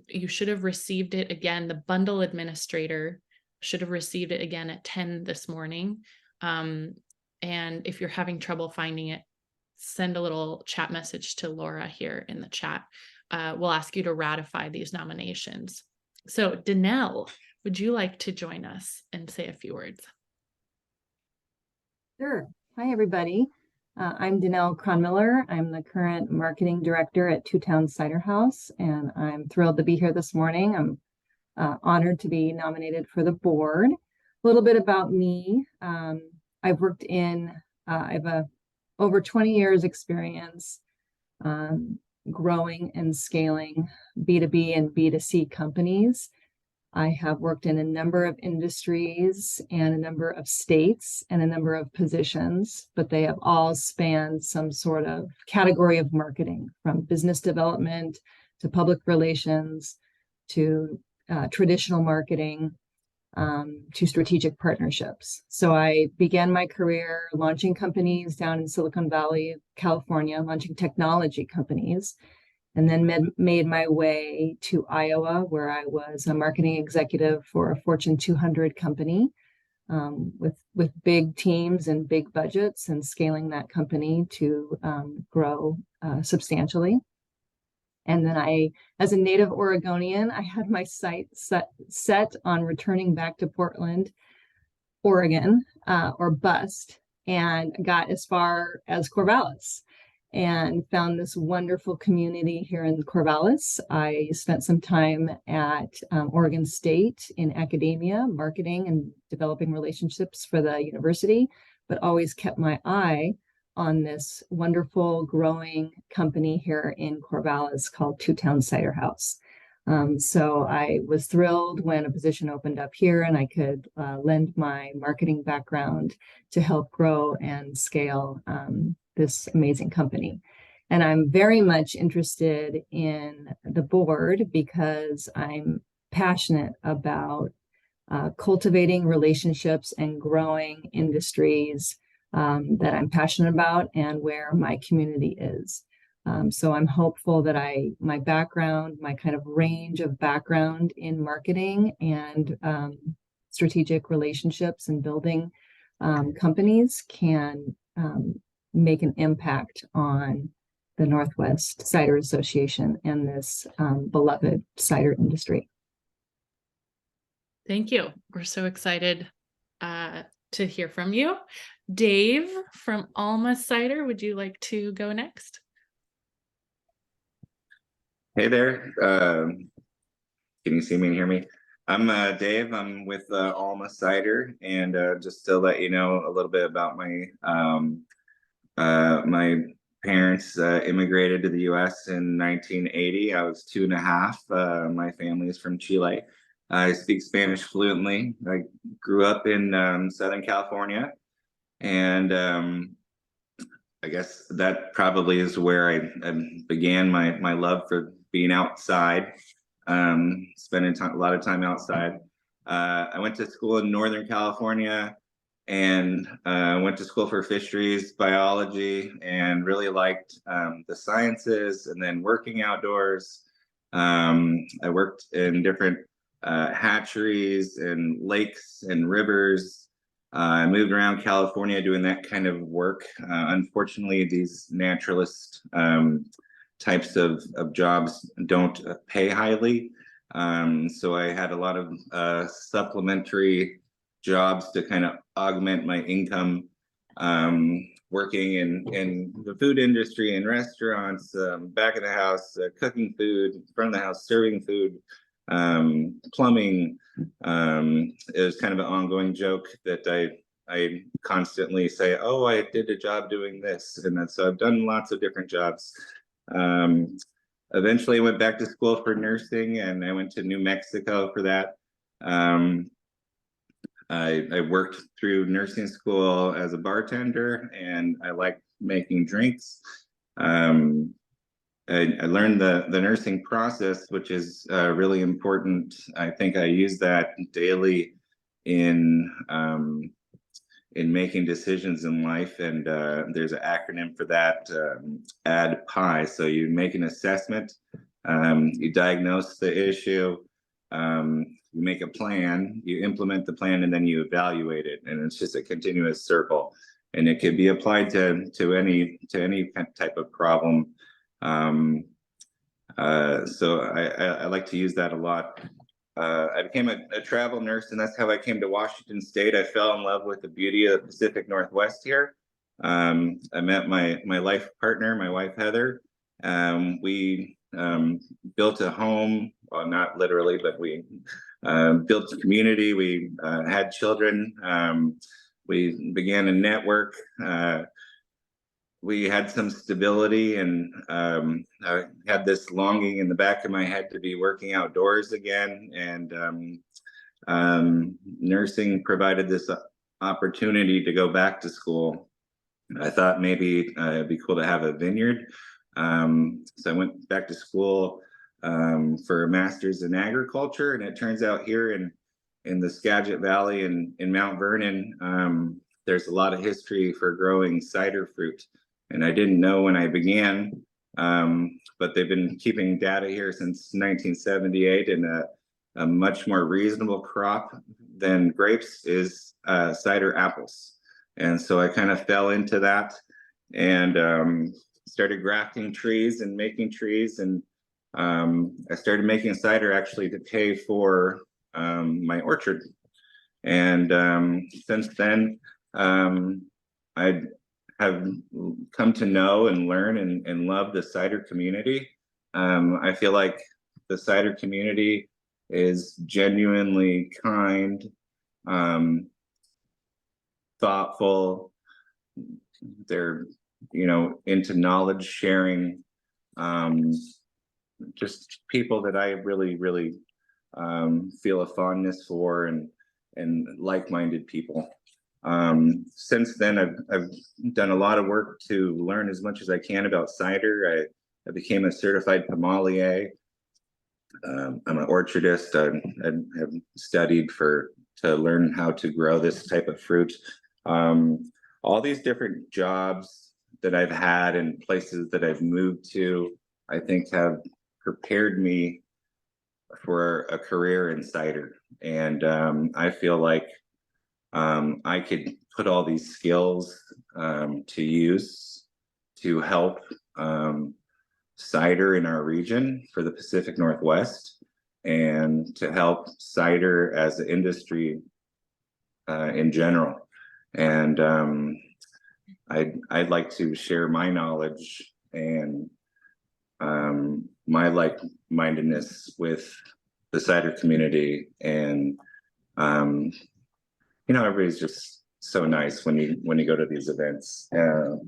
S3: you should have received it again. The bundle administrator should have received it again at 10 this morning. And if you're having trouble finding it, send a little chat message to Laura here in the chat. We'll ask you to ratify these nominations. So Danelle, would you like to join us and say a few words?
S10: Sure. Hi, everybody. I'm Danelle Cronmiller. I'm the current marketing director at Two Towns Cider House, and I'm thrilled to be here this morning. I'm honored to be nominated for the board. A little bit about me. I've worked I have over 20 years experience growing and scaling B2B and B2C companies. I have worked in a number of industries and a number of states and a number of positions, but they have all spanned some sort of category of marketing, from business development to public relations to traditional marketing to strategic partnerships. So I began my career launching companies down in Silicon Valley, California, launching technology companies, and then made my way to Iowa, where I was a marketing executive for a Fortune 200 company with big teams and big budgets, and scaling that company to grow substantially. And then as a native Oregonian, I had my sight set on returning back to Portland, Oregon, or bust, and got as far as Corvallis and found this wonderful community here in Corvallis. I spent some time at Oregon State in academia, marketing and developing relationships for the university, but always kept my eye on this wonderful growing company here in Corvallis called Two Towns Cider House. So I was thrilled when a position opened up here and I could lend my marketing background to help grow and scale this amazing company. And I'm very much interested in the board because I'm passionate about cultivating relationships and growing industries that I'm passionate about and where my community is. So I'm hopeful that my background, my kind of range of background in marketing and strategic relationships and building companies can make an impact on the Northwest Cider Association and this beloved cider industry.
S3: Thank you. We're so excited to hear from you. Dave from Alma Cider, would you like to go next?
S11: Hey there. Can you see me and hear me? I'm Dave. I'm with Alma Cider, and just to let you know a little bit about my parents immigrated to the U.S. in 1980. I was 2.5. My family is from Chile. I speak Spanish fluently. I grew up in Southern California, and I guess that probably is where I began my love for being outside, spending a lot of time outside. I went to school in Northern California, and went to school for fisheries biology and really liked the sciences, and then working outdoors. I worked in different hatcheries and lakes and rivers. I moved around California doing that kind of work. Unfortunately, these naturalist types of jobs don't pay highly. So I had a lot of supplementary jobs to kind of augment my income, working in the food industry, in restaurants, back of the house, cooking food, front of the house, serving food, plumbing. It was kind of an ongoing joke that I constantly say, oh, I did a job doing this. And so I've done lots of different jobs. Eventually I went back to school for nursing, and I went to New Mexico for that. I worked through nursing school as a bartender, and I liked making drinks. I learned the nursing process, which is really important. I think I use that daily in making decisions in life, and there's an acronym for that, ADPI. So you make an assessment, you diagnose the issue, you make a plan, you implement the plan, and then you evaluate it. And it's just a continuous circle, and it can be applied to any type of problem. So I like to use that a lot. I became a travel nurse, and that's how I came to Washington State. I fell in love with the beauty of the Pacific Northwest here. I met my life partner, my wife Heather. We built a home, well, not literally, but we built a community. We had children. We began a network. We had some stability, and I had this longing in the back of my head to be working outdoors again. And nursing provided this opportunity to go back to school. I thought maybe it'd be cool to have a vineyard. So I went back to school for a master's in agriculture, and it turns out here in the Skagit Valley and in Mount Vernon, there's a lot of history for growing cider fruit. And I didn't know when I began, but they've been keeping data here since 1978, and a much more reasonable crop than grapes is cider apples. And so I kind of fell into that, and started grafting trees and making trees. And I started making cider actually to pay for my orchard. And since then, I have come to know and learn and love the cider community. I feel like the cider community is genuinely kind, thoughtful. They're, into knowledge sharing. Just people that I really, really feel a fondness for, and like-minded people. Since then, I've done a lot of work to learn as much as I can about cider. I became a certified sommelier. I'm an orchardist. I have studied to learn how to grow this type of fruit. All these different jobs that I've had and places that I've moved to, I think have prepared me for a career in cider. And I feel like I could put all these skills to use to help cider in our region for the Pacific Northwest, and to help cider as an industry in general. And I'd like to share my knowledge and my like-mindedness with the cider community. And everybody's just so nice when you go to these events.
S3: You're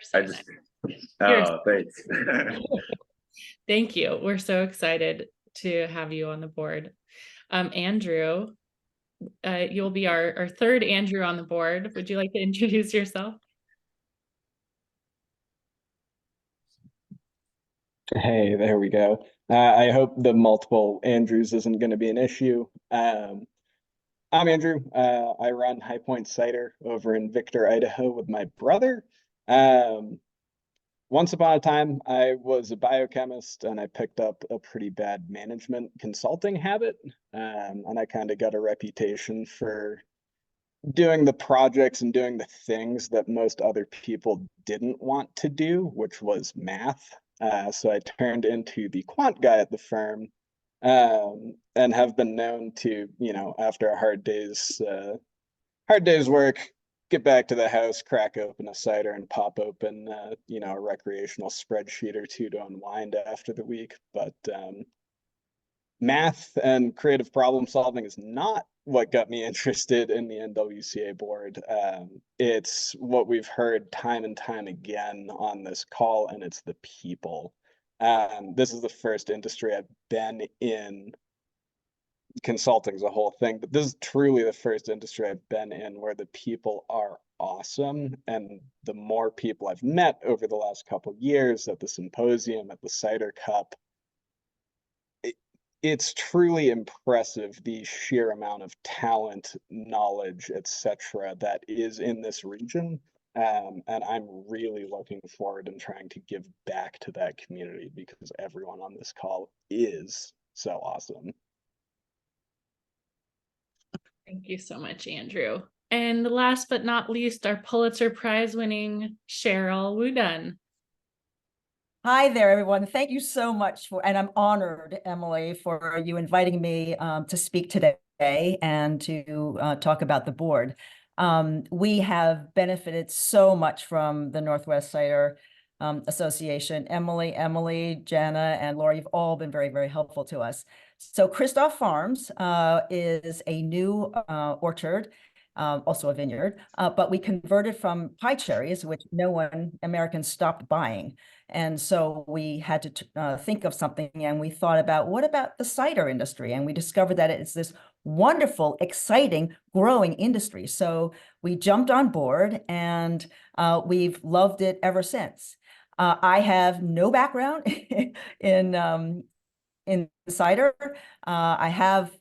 S3: so nice.
S11: Thanks.
S3: Thank you. We're so excited to have you on the board. Andrew, you'll be our third Andrew on the board. Would you like to introduce yourself?
S12: Hey, there we go. I hope the multiple Andrews isn't going to be an issue. I'm Andrew. I run High Point Cider over in Victor, Idaho with my brother. Once upon a time, I was a biochemist and I picked up a pretty bad management consulting habit. And I kind of got a reputation for doing the projects and doing the things that most other people didn't want to do, which was math. So I turned into the quant guy at the firm, and have been known to, after a hard day's work, get back to the house, crack open a cider, and pop open, a recreational spreadsheet or two to unwind after the week. But math and creative problem solving is not what got me interested in the NWCA board. It's what we've heard time and time again on this call, and it's the people. This is the first industry I've been in. Consulting is a whole thing, but this is truly the first industry I've been in where the people are awesome. And the more people I've met over the last couple of years at the symposium, at the Cider Cup, it's truly impressive, the sheer amount of talent, knowledge, etc., that is in this region. And I'm really looking forward and trying to give back to that community because everyone on this call is so awesome.
S3: Thank you so much, Andrew. And last but not least, our Pulitzer Prize winning Cheryl Wooden.
S13: Hi there, everyone. Thank you so much and I'm honored, Emily, for you inviting me to speak today and to talk about the board. We have benefited so much from the Northwest Cider Association. Emily, Jana, and Laura, you've all been very, very helpful to us. So Christoph Farms is a new orchard, also a vineyard, but we converted from pie cherries, which Americans stopped buying. And so we had to think of something, and we thought about, what about the cider industry? And we discovered that it's this wonderful, exciting, growing industry. So we jumped on board, and we've loved it ever since. I have no background in cider. I have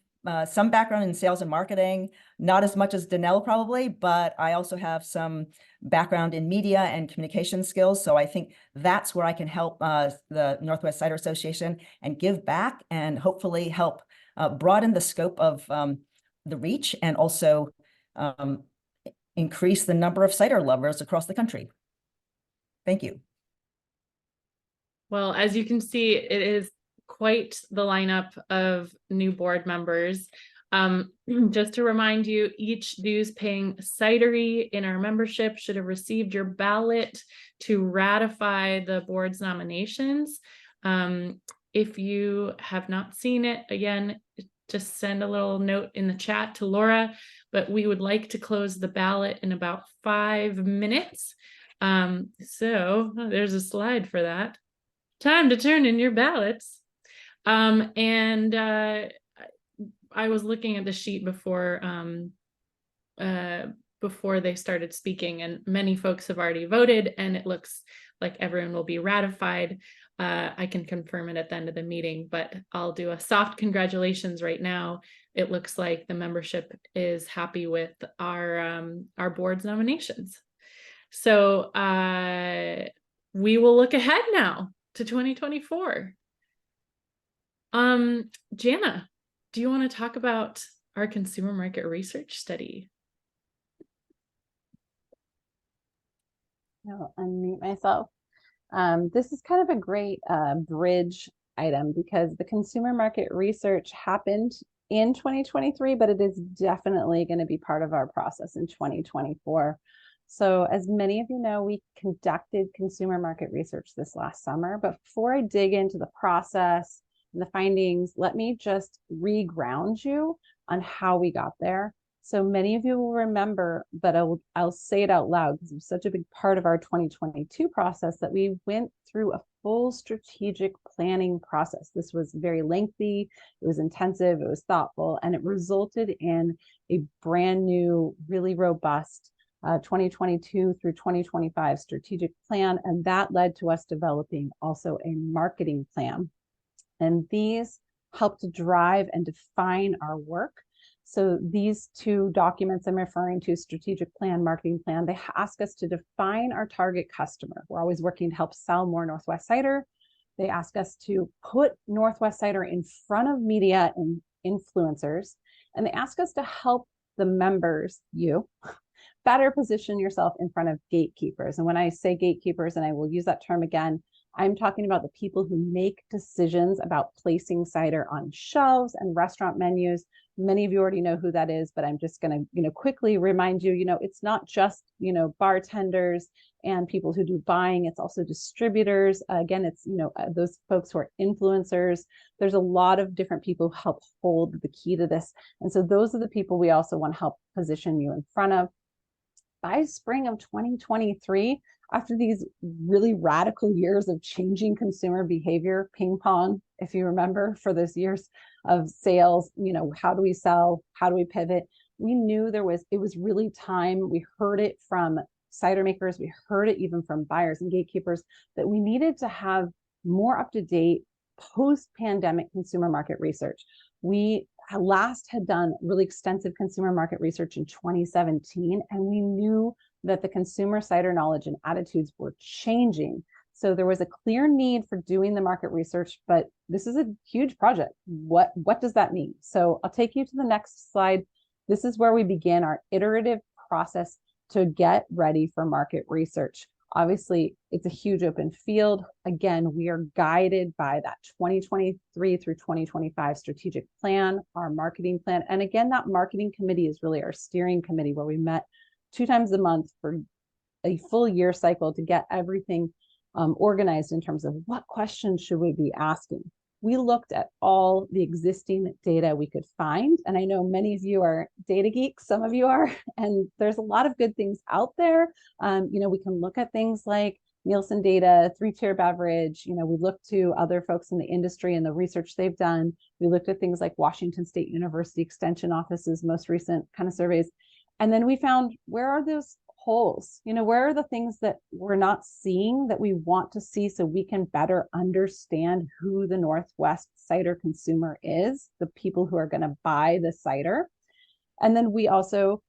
S13: some background in sales and marketing, not as much as Danelle probably, but I also have some background in media and communication skills. So I think that's where I can help the Northwest Cider Association and give back and hopefully help broaden the scope of the reach and also increase the number of cider lovers across the country. Thank you.
S3: Well, as you can see, it is quite the lineup of new board members. Just to remind you, each dues paying cidery in our membership should have received your ballot to ratify the board's nominations. If you have not seen it, again, just send a little note in the chat to Laura, but we would like to close the ballot in about 5 minutes. So there's a slide for that. Time to turn in your ballots. I was looking at the sheet before they started speaking, and many folks have already voted, and it looks like everyone will be ratified. I can confirm it at the end of the meeting, but I'll do a soft congratulations right now. It looks like the membership is happy with our board's nominations. So we will look ahead now to 2024. Jana, do you want to talk about our consumer market research study?
S5: I'll unmute myself. This is kind of a great bridge item because the consumer market research happened in 2023, but it is definitely going to be part of our process in 2024. So as many of you know, we conducted consumer market research this last summer, but before I dig into the process and the findings, let me just re-ground you on how we got there. So many of you will remember, but I'll say it out loud because it was such a big part of our 2022 process that we went through a full strategic planning process. This was very lengthy, it was intensive, it was thoughtful, and it resulted in a brand new, really robust 2022 through 2025 strategic plan. And that led to us developing also a marketing plan. And these help to drive and define our work So these two documents I'm referring to, strategic plan, marketing plan, they ask us to define our target customer. We're always working to help sell more Northwest Cider. They ask us to put Northwest Cider in front of media and influencers. And they ask us to help the members, you, better position yourself in front of gatekeepers. And when I say gatekeepers, and I will use that term again, I'm talking about the people who make decisions about placing cider on shelves and restaurant menus. Many of you already know who that is, but I'm just going to, quickly remind you, it's not just, bartenders and people who do buying, it's also distributors. Again, it's, those folks who are influencers. There's a lot of different people who help hold the key to this. And so those are the people we also want to help position you in front of. By spring of 2023, after these really radical years of changing consumer behavior, ping pong, if you remember, for those years of sales, how do we sell? How do we pivot? We knew it was really time. We heard it from cider makers. We heard it even from buyers and gatekeepers that we needed to have more up-to-date post-pandemic consumer market research. We last had done really extensive consumer market research in 2017, and we knew that the consumer cider knowledge and attitudes were changing. So there was a clear need for doing the market research, but this is a huge project. What does that mean? So I'll take you to the next slide. This is where we begin our iterative process to get ready for market research. Obviously, it's a huge open field. Again, we are guided by that 2023 through 2025 strategic plan, our marketing plan. And again, that marketing committee is really our steering committee where we met 2 times a month for a full year cycle to get everything organized in terms of what questions should we be asking. We looked at all the existing data we could find. And I know many of you are data geeks, some of you are, and there's a lot of good things out there. We can look at things like Nielsen data, 3-tier beverage. We looked to other folks in the industry and the research they've done. We looked at things like Washington State University Extension Office's most recent kind of surveys. And then we found, where are those holes? Where are the things that we're not seeing that we want to see so we can better understand who the Northwest cider consumer is, the people who are going to buy the cider. And then we also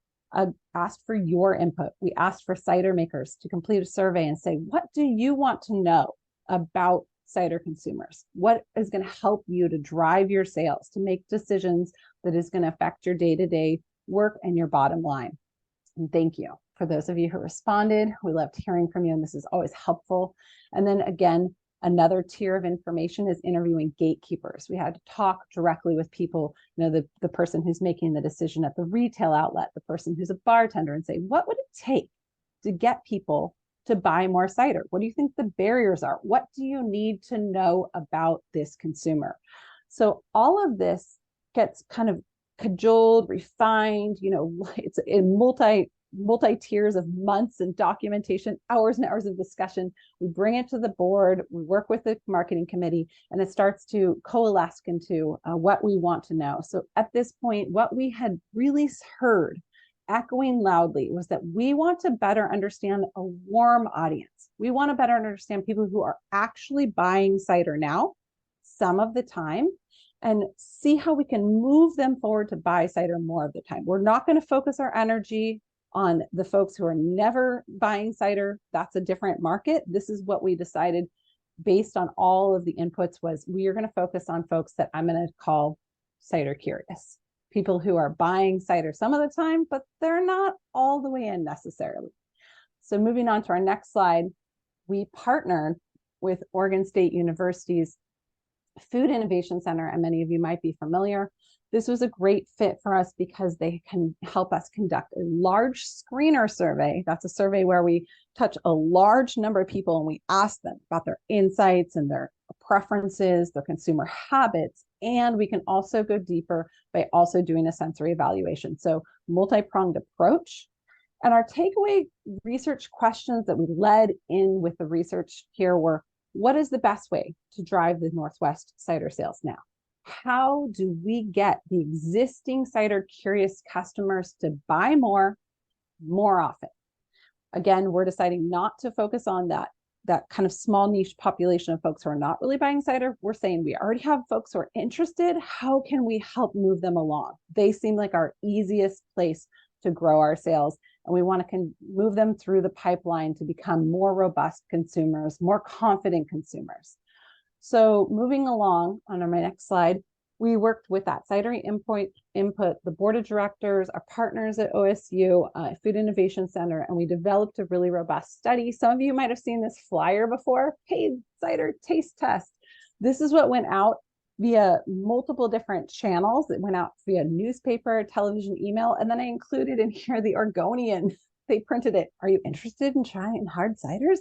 S5: asked for your input. We asked for cider makers to complete a survey and say, what do you want to know about cider consumers? What is going to help you to drive your sales, to make decisions that is going to affect your day-to-day work and your bottom line? And thank you for those of you who responded. We loved hearing from you, and this is always helpful. And then again, another tier of information is interviewing gatekeepers. We had to talk directly with people, the person who's making the decision at the retail outlet, the person who's a bartender, and say, what would it take to get people to buy more cider? What do you think the barriers are? What do you need to know about this consumer? So all of this gets kind of cajoled, refined, it's in multi-tiers of months and documentation, hours and hours of discussion. We bring it to the board, we work with the marketing committee, and it starts to coalesce into what we want to know. So at this point, what we had really heard echoing loudly was that we want to better understand a warm audience. We want to better understand people who are actually buying cider now, some of the time, and see how we can move them forward to buy cider more of the time. We're not going to focus our energy on the folks who are never buying cider. That's a different market. This is what we decided based on all of the inputs was we are going to focus on folks that I'm going to call cider curious. People who are buying cider some of the time, but they're not all the way in necessarily. So moving on to our next slide, we partnered with Oregon State University's Food Innovation Center, and many of you might be familiar. This was a great fit for us because they can help us conduct a large screener survey. That's a survey where we touch a large number of people and we ask them about their insights and their preferences, their consumer habits, and we can also go deeper by also doing a sensory evaluation. So multi-pronged approach. And our takeaway research questions that we led in with the research here were, what is the best way to drive the Northwest cider sales now? How do we get the existing cider curious customers to buy more often? Again, we're deciding not to focus on that that kind of small niche population of folks who are not really buying cider, we're saying we already have folks who are interested. How can we help move them along? They seem like our easiest place to grow our sales. And we want to move them through the pipeline to become more robust consumers, more confident consumers. So moving along on my next slide, we worked with that cidery input, the board of directors, our partners at OSU, Food Innovation Center, and we developed a really robust study. Some of you might have seen this flyer before, paid cider taste test. This is what went out via multiple different channels. It went out via newspaper, television, email, and then I included in here the Oregonian. They printed it. Are you interested in trying hard ciders?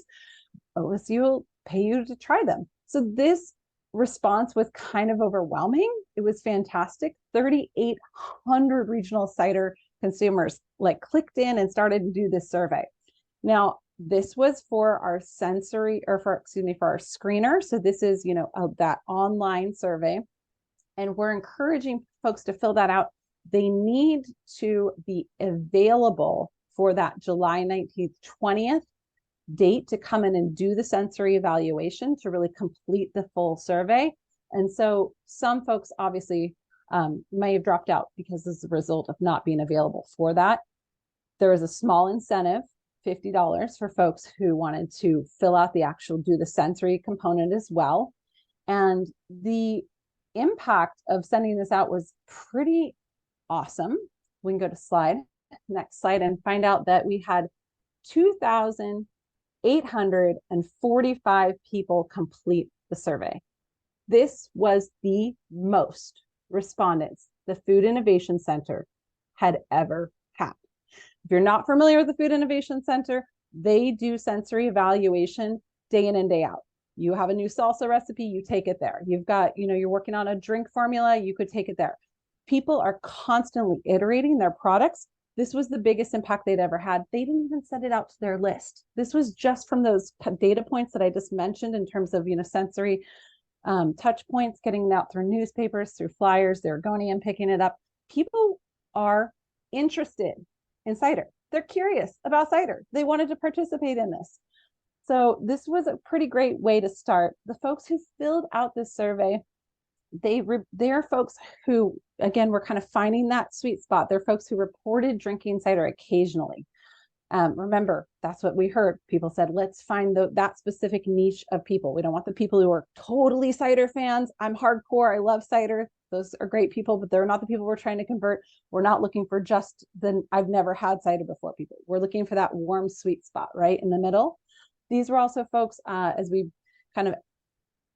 S5: OSU will pay you to try them. So this response was kind of overwhelming. It was fantastic. 3,800 regional cider consumers clicked in and started to do this survey. Now, this was for our for our screener. So this is, that online survey. And we're encouraging folks to fill that out. They need to be available for that July 19th, 20th date to come in and do the sensory evaluation to really complete the full survey. And so some folks obviously may have dropped out because as a result of not being available for that. There was a small incentive, $50 for folks who wanted to fill out do the sensory component as well. And the impact of sending this out was pretty awesome. We can go to next slide, and find out that we had 2,845 people complete the survey. This was the most respondents the Food Innovation Center had ever had. If you're not familiar with the Food Innovation Center, they do sensory evaluation day in and day out. You have a new salsa recipe, you take it there. You've got, you're working on a drink formula, you could take it there. People are constantly iterating their products. This was the biggest impact they'd ever had. They didn't even send it out to their list. This was just from those data points that I just mentioned in terms of, sensory touch points, getting it out through newspapers, through flyers, they're going in, picking it up. People are interested in cider. They're curious about cider. They wanted to participate in this. So this was a pretty great way to start. The folks who filled out this survey, they're folks who, again, we're kind of finding that sweet spot. They're folks who reported drinking cider occasionally. Remember, that's what we heard. People said, let's find that specific niche of people. We don't want the people who are totally cider fans. I'm hardcore. I love cider. Those are great people, but they're not the people we're trying to convert. We're not looking for just I've never had cider before people. We're looking for that warm, sweet spot right in the middle. These were also folks, as we kind of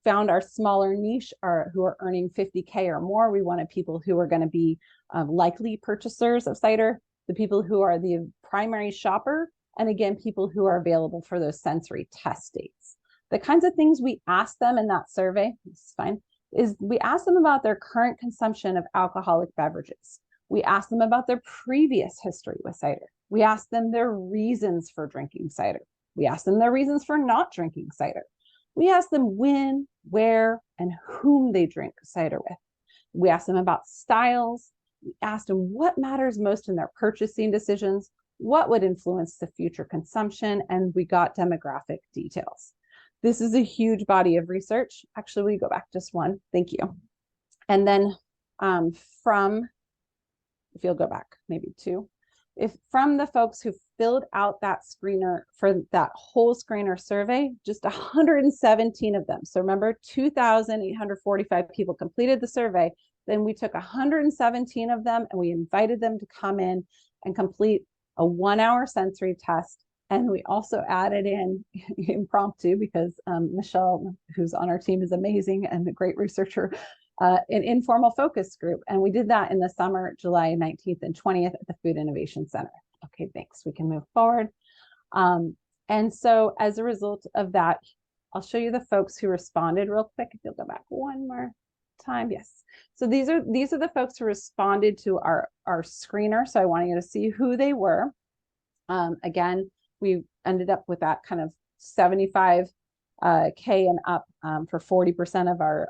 S5: found our smaller niche, who are earning 50K or more. We wanted people who are going to be likely purchasers of cider, the people who are the primary shopper, and again, people who are available for those sensory test dates. The kinds of things we asked them in that survey, this is fine, is we asked them about their current consumption of alcoholic beverages. We asked them about their previous history with cider. We asked them their reasons for drinking cider. We asked them their reasons for not drinking cider. We asked them when, where, and whom they drink cider with. We asked them about styles. We asked them what matters most in their purchasing decisions, what would influence the future consumption, and we got demographic details. This is a huge body of research. Actually, we go back just one. Thank you. And then if you'll go back, maybe two. From the folks who filled out that screener for that whole screener survey, just 117 of them. So remember, 2,845 people completed the survey. Then we took 117 of them and we invited them to come in and complete a 1-hour sensory test. And we also added in impromptu, because Michelle, who's on our team, is amazing and a great researcher, an informal focus group. And we did that in the summer, July 19th and 20th at the Food Innovation Center. Okay, thanks. We can move forward. And so as a result of that, I'll show you the folks who responded real quick. If you'll go back one more time. Yes. So these are the folks who responded to our screener. So I want you to see who they were. Again, we ended up with that kind of 75K and up for 40% of our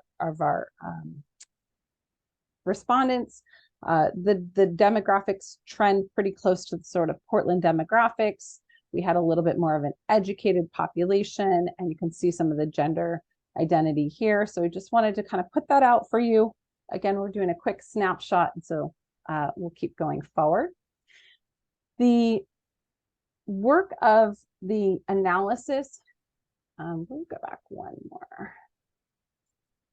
S5: respondents. The demographics trend pretty close to the sort of Portland demographics. We had a little bit more of an educated population, and you can see some of the gender identity here. So we just wanted to kind of put that out for you. Again, we're doing a quick snapshot, and so we'll keep going forward. The work of the analysis, we'll go back one more.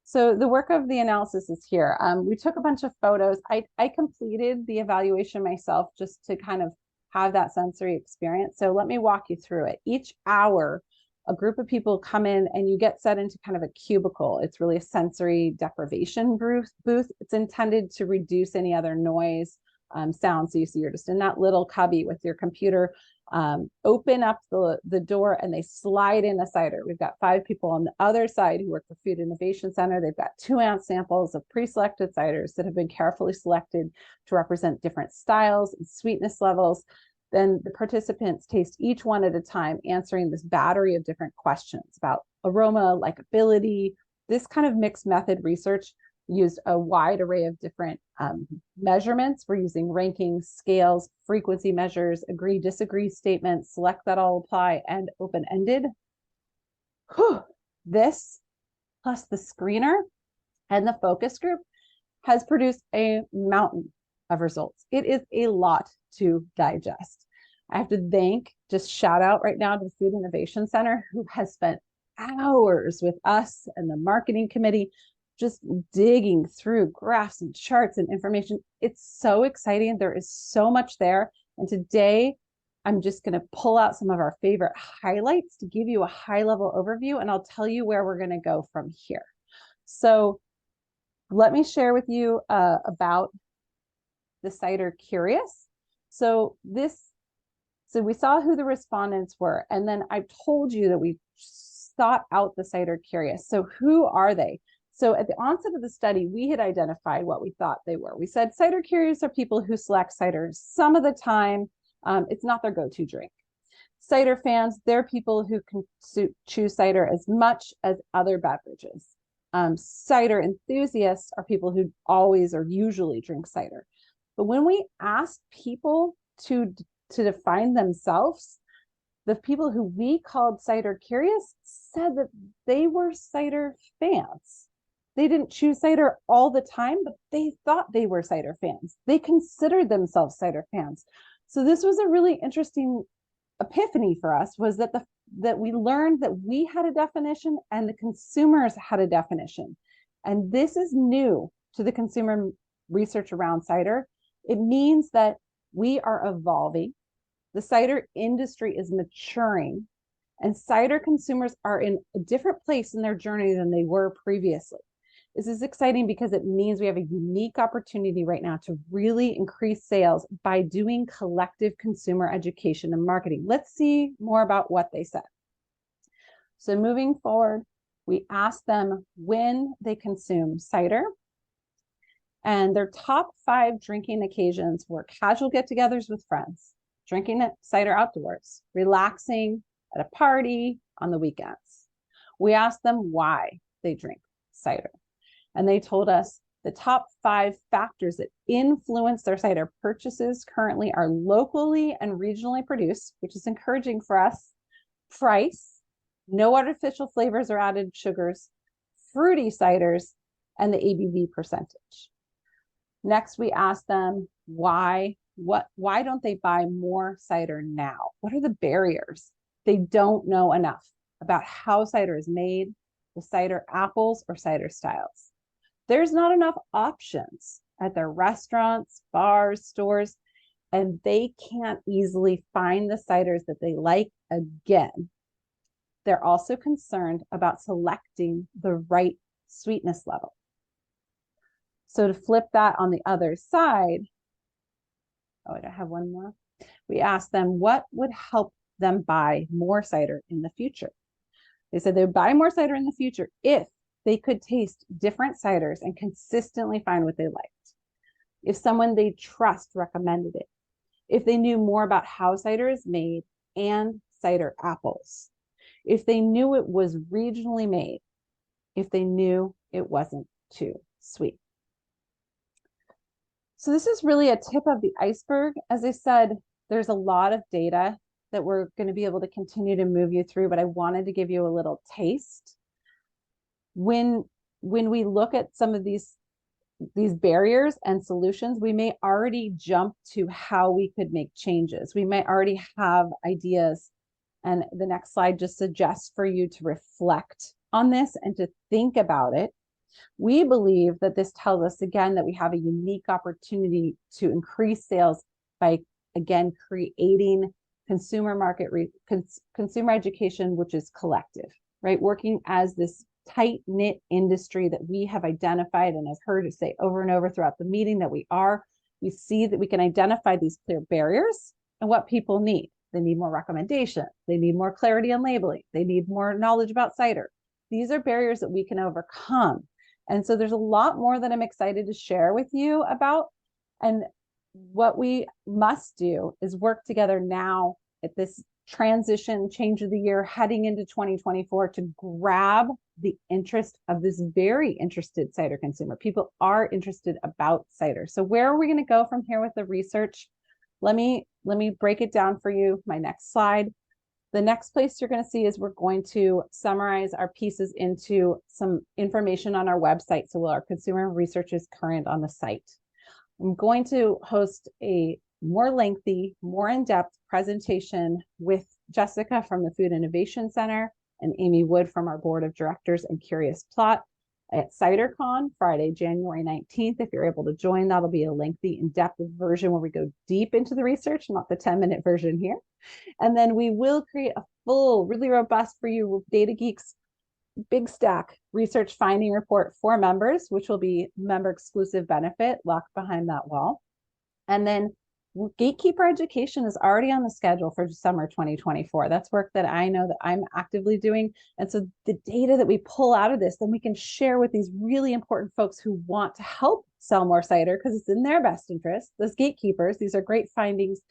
S5: So the work of the analysis is here. We took a bunch of photos. I completed the evaluation myself just to kind of have that sensory experience. So let me walk you through it. Each hour, a group of people come in and you get set into kind of a cubicle. It's really a sensory deprivation booth. It's intended to reduce any other noise, sound. So you see you're just in that little cubby with your computer. Open up the door and they slide in a cider. We've got 5 people on the other side who work for Food Innovation Center. They've got 2-ounce samples of pre-selected ciders that have been carefully selected to represent different styles and sweetness levels. Then the participants taste each one at a time, answering this battery of different questions about aroma, likability. This kind of mixed method research used a wide array of different measurements. We're using rankings, scales, frequency measures, agree, disagree statements, select that all apply, and open-ended. This, plus the screener and the focus group, has produced a mountain of results. It is a lot to digest. I have to just shout out right now to the Food Innovation Center, who has spent hours with us and the marketing committee just digging through graphs and charts and information. It's so exciting. There is so much there. And today, I'm just going to pull out some of our favorite highlights to give you a high-level overview, and I'll tell you where we're going to go from here. So let me share with you about the Cider Curious. So we saw who the respondents were, and then I told you that we sought out the Cider Curious. So who are they? So at the onset of the study, we had identified what we thought they were. We said cider curious are people who select cider some of the time. It's not their go-to drink. Cider fans, they're people who can choose cider as much as other beverages. Cider enthusiasts are people who always or usually drink cider. But when we asked people to define themselves, the people who we called cider curious said that they were cider fans. They didn't choose cider all the time, but they thought they were cider fans. They considered themselves cider fans. So this was a really interesting epiphany for us, was that we learned that we had a definition and the consumers had a definition. And this is new to the consumer research around cider. It means that we are evolving. The cider industry is maturing, and cider consumers are in a different place in their journey than they were previously. This is exciting because it means we have a unique opportunity right now to really increase sales by doing collective consumer education and marketing. Let's see more about what they said. So moving forward, we asked them when they consume cider, and their top 5 drinking occasions were casual get-togethers with friends, drinking cider outdoors, relaxing at a party on the weekends. We asked them why they drink cider, and they told us the top 5 factors that influence their cider purchases currently are locally and regionally produced, which is encouraging for us, price, no artificial flavors or added sugars, fruity ciders, and the ABV percentage. Next, we asked them why don't they buy more cider now? What are the barriers? They don't know enough about how cider is made, with cider apples or cider styles. There's not enough options at their restaurants, bars, stores, and they can't easily find the ciders that they like again. They're also concerned about selecting the right sweetness level. So to flip that on the other side, I have one more. We asked them what would help them buy more cider in the future. They said they would buy more cider in the future if they could taste different ciders and consistently find what they liked. If someone they trust recommended it. If they knew more about how cider is made and cider apples. If they knew it was regionally made. If they knew it wasn't too sweet. So this is really a tip of the iceberg. As I said, there's a lot of data that we're going to be able to continue to move you through, but I wanted to give you a little taste. When we look at some of these barriers and solutions, we may already jump to how we could make changes. We might already have ideas. And the next slide just suggests for you to reflect on this and to think about it. We believe that this tells us again that we have a unique opportunity to increase sales by, again, creating consumer education, which is collective, right? Working as this tight-knit industry that we have identified, and I've heard it say over and over throughout the meeting that we see that we can identify these clear barriers and what people need. They need more recommendation. They need more clarity on labeling. They need more knowledge about cider. These are barriers that we can overcome. And so there's a lot more that I'm excited to share with you about. And what we must do is work together now at this transition, change of the year, heading into 2024 to grab the interest of this very interested cider consumer. People are interested about cider. So where are we going to go from here with the research? Let me break it down for you. My next slide. The next place you're going to see is we're going to summarize our pieces into some information on our website. So our consumer research is current on the site. I'm going to host a more lengthy, more in-depth presentation with Jessica from the Food Innovation Center and Amy Wood from our board of directors and Curious Plot at CiderCon, Friday, January 19th. If you're able to join, that'll be a lengthy, in-depth version where we go deep into the research, not the 10-minute version here. And then we will create a full, really robust for you Data Geeks big stack research finding report for members, which will be member exclusive benefit locked behind that wall. And then Gatekeeper education is already on the schedule for summer 2024. That's work that I know that I'm actively doing. And so the data that we pull out of this, then we can share with these really important folks who want to help sell more cider because it's in their best interest. Those gatekeepers, these are great findings.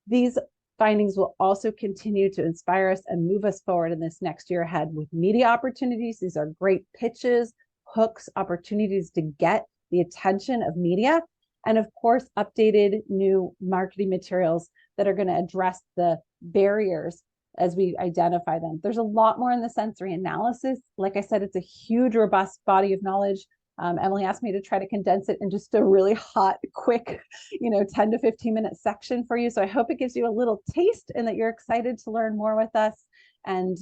S5: These findings will also continue to inspire us and move us forward in this next year ahead with media opportunities. These are great pitches, hooks, opportunities to get the attention of media. And of course, updated new marketing materials that are going to address the barriers as we identify them. There's a lot more in the sensory analysis. Like I said, it's a huge, robust body of knowledge. Emily asked me to try to condense it in just a really hot, quick, 10 to 15 minute section for you. So I hope it gives you a little taste and that you're excited to learn more with us and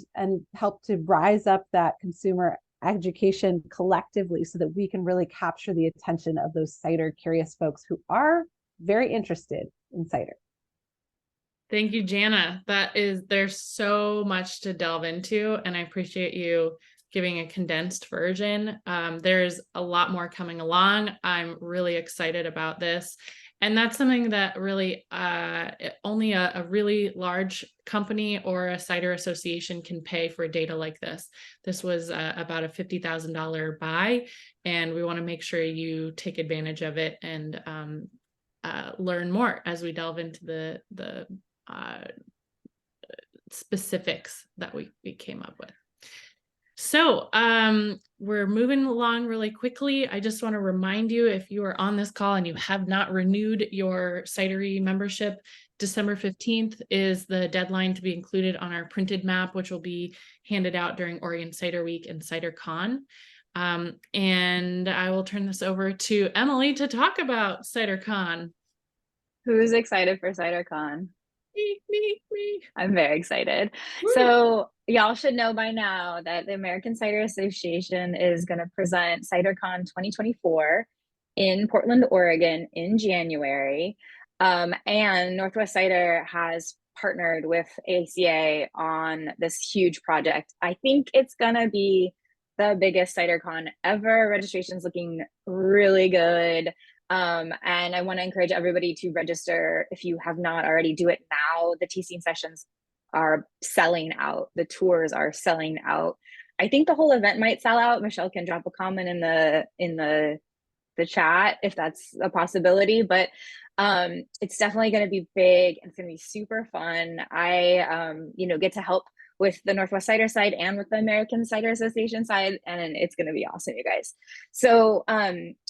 S5: help to rise up that consumer education collectively so that we can really capture the attention of those cider curious folks who are very interested in cider.
S3: Thank you, Jana. There's so much to delve into, and I appreciate you giving a condensed version. There's a lot more coming along. I'm really excited about this. And that's something that really only a really large company or a cider association can pay for data like this. This was about a $50,000 buy, and we want to make sure you take advantage of it and learn more as we delve into the specifics that we came up with. So we're moving along really quickly. I just want to remind you, if you are on this call and you have not renewed your Cidery membership, December 15th is the deadline to be included on our printed map, which will be handed out during Oregon Cider Week and CiderCon. And I will turn this over to Emily to talk about CiderCon.
S2: Who's excited for CiderCon?
S3: Me.
S2: I'm very excited.
S3: Woo.
S2: So y'all should know by now that the American Cider Association is going to present CiderCon 2024 in Portland, Oregon in January. And Northwest Cider has partnered with ACA on this huge project. I think it's going to be the biggest CiderCon ever. Registration's looking really good. And I want to encourage everybody to register if you have not already. Do it now. The tasting sessions are selling out. The tours are selling out. I think the whole event might sell out. Michelle can drop a comment in the chat if that's a possibility, but it's definitely going to be big and it's going to be super fun. I get to help with the Northwest Cider side and with the American Cider Association side, and it's going to be awesome, you guys. So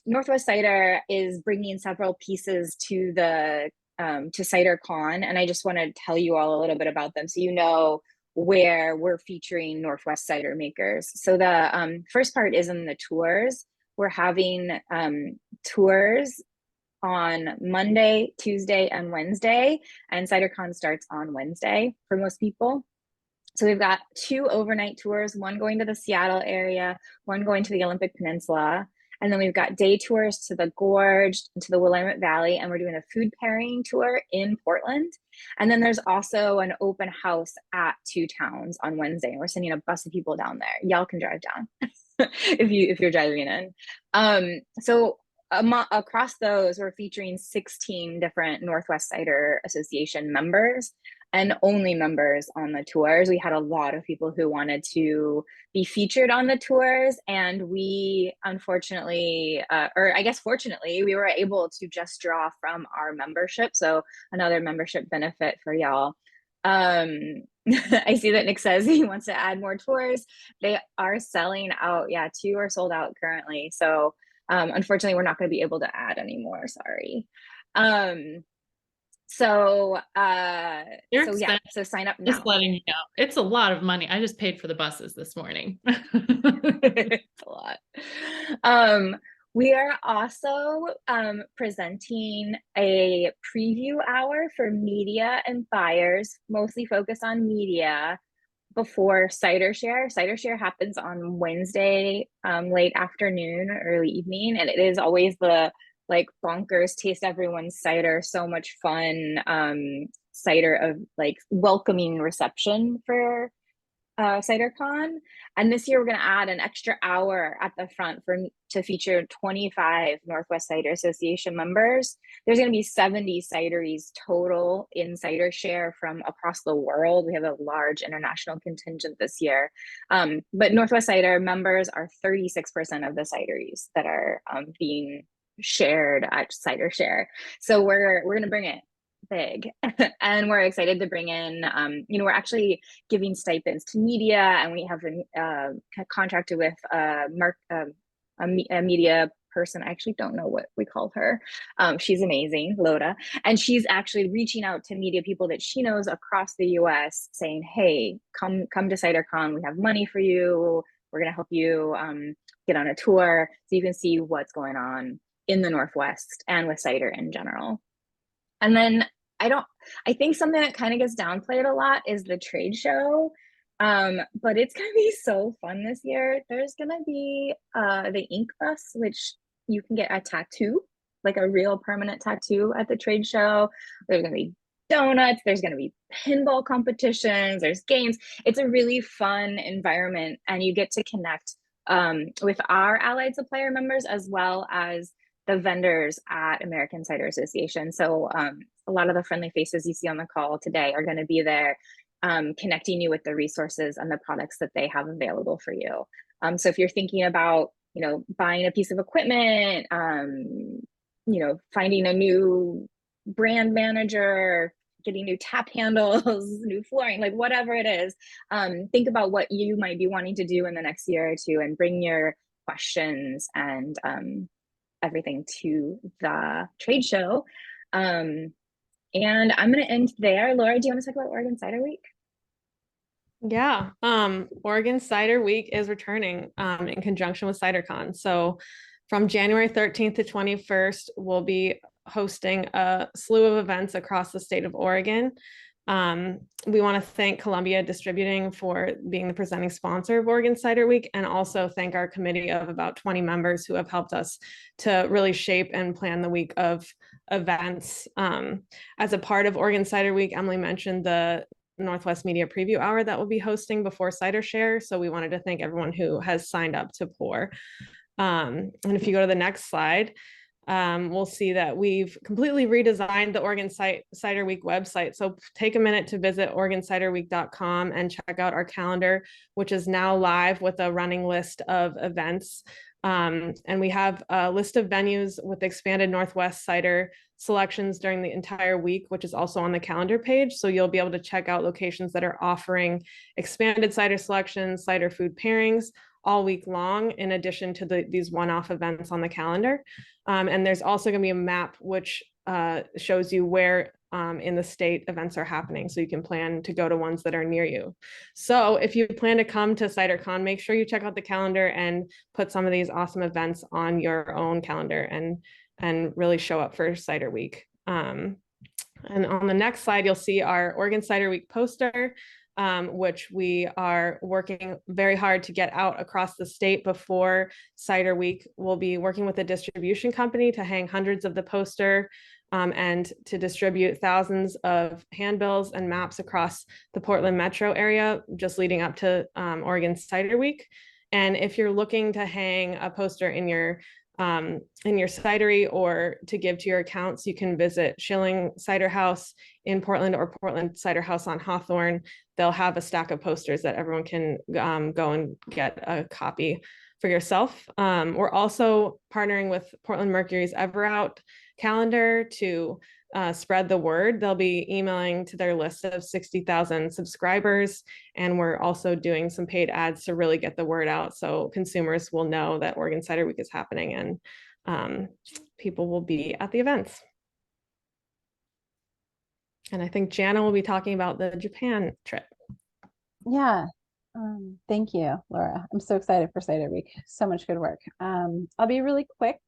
S2: Northwest Cider is bringing several pieces to the to CiderCon, and I just want to tell you all a little bit about them so you know where we're featuring Northwest Cidermakers. So the first part is in the tours. We're having tours on Monday, Tuesday, and Wednesday, and CiderCon starts on Wednesday for most people. So we've got 2 overnight tours, one going to the Seattle area, one going to the Olympic Peninsula. And then we've got day tours to the Gorge, to the Willamette Valley, and we're doing a food pairing tour in Portland. And then there's also an open house at 2 towns on Wednesday. And we're sending a bus of people down there. Y'all can drive down if you're driving in. So across those, we're featuring 16 different Northwest Cider Association members and only members on the tours. We had a lot of people who wanted to be featured on the tours, and we unfortunately, or I guess fortunately, we were able to just draw from our membership. So another membership benefit for y'all. I see that Nick says he wants to add more tours. They are selling out. Yeah, 2 are sold out currently. So unfortunately, we're not going to be able to add anymore. Sorry. So yeah, so sign up now.
S3: Just letting you know, it's a lot of money. I just paid for the buses this morning.
S2: It's a lot. We are also presenting a preview hour for media and buyers, mostly focused on media, before Cider Share. Cider Share happens on Wednesday, late afternoon, early evening, and it is always the like bonkers taste everyone's cider, so much fun cider of like welcoming reception for CiderCon. And this year we're going to add an extra hour at the front to feature 25 Northwest Cider Association members. There's going to be 70 cideries total in Cider Share from across the world. We have a large international contingent this year. But Northwest Cider members are 36% of the cideries that are being shared at Cider Share. So we're going to bring it big and we're excited to bring in we're actually giving stipends to media, and we have contracted with a media person. I actually don't know what we call her. She's amazing, Loda, and she's actually reaching out to media people that she knows across the US saying, hey, come to CiderCon, we have money for you, we're going to help you get on a tour so you can see what's going on in the Northwest and with cider in general. And then I think something that kind of gets downplayed a lot is the trade show. But it's gonna be so fun this year. There's gonna be the ink bus, which you can get a tattoo, like a real permanent tattoo at the trade show. There's gonna be donuts, there's gonna be pinball competitions, there's games. It's a really fun environment, and you get to connect with our allied supplier members as well as the vendors at American Cider Association. So a lot of the friendly faces you see on the call today are going to be there connecting you with the resources and the products that they have available for you. So if you're thinking about, buying a piece of equipment, finding a new brand manager, getting new tap handles, new flooring, like whatever it is, think about what you might be wanting to do in the next year or two and bring your questions and everything to the trade show. And I'm going to end there. Laura, do you want to talk about Oregon Cider Week?
S4: Yeah, Oregon Cider Week is returning in conjunction with CiderCon. So from January 13th to 21st, we'll be hosting a slew of events across the state of Oregon. We want to thank Columbia Distributing for being the presenting sponsor of Oregon Cider Week, and also thank our committee of about 20 members who have helped us to really shape and plan the week of events. As a part of Oregon Cider Week, Emily mentioned the Northwest Media Preview Hour that we'll be hosting before Cider Share. So we wanted to thank everyone who has signed up to pour. And if you go to the next slide, we'll see that we've completely redesigned the Oregon Cider Week website. So take a minute to visit OregonCiderWeek.com and check out our calendar, which is now live with a running list of events. And we have a list of venues with expanded Northwest cider selections during the entire week, which is also on the calendar page. So you'll be able to check out locations that are offering expanded cider selections, cider food pairings all week long, in addition to these one-off events on the calendar. And there's also going to be a map which shows you where in the state events are happening, so you can plan to go to ones that are near you. So if you plan to come to CiderCon, make sure you check out the calendar and put some of these awesome events on your own calendar and really show up for Cider Week. And on the next slide, you'll see our Oregon Cider Week poster, which we are working very hard to get out across the state before Cider Week. We'll be working with a distribution company to hang hundreds of the poster and to distribute thousands of handbills and maps across the Portland metro area, just leading up to Oregon Cider Week. And if you're looking to hang a poster in your cidery or to give to your accounts, you can visit Schilling Cider House in Portland or Portland Cider House on Hawthorne. They'll have a stack of posters that everyone can go and get a copy for yourself. We're also partnering with Portland Mercury's Ever Out calendar to spread the word. They'll be emailing to their list of 60,000 subscribers. And we're also doing some paid ads to really get the word out so consumers will know that Oregon Cider Week is happening and people will be at the events. And I think Jana will be talking about the Japan trip.
S5: Yeah. Thank you, Laura. I'm so excited for Cider Week. So much good work. I'll be really quick.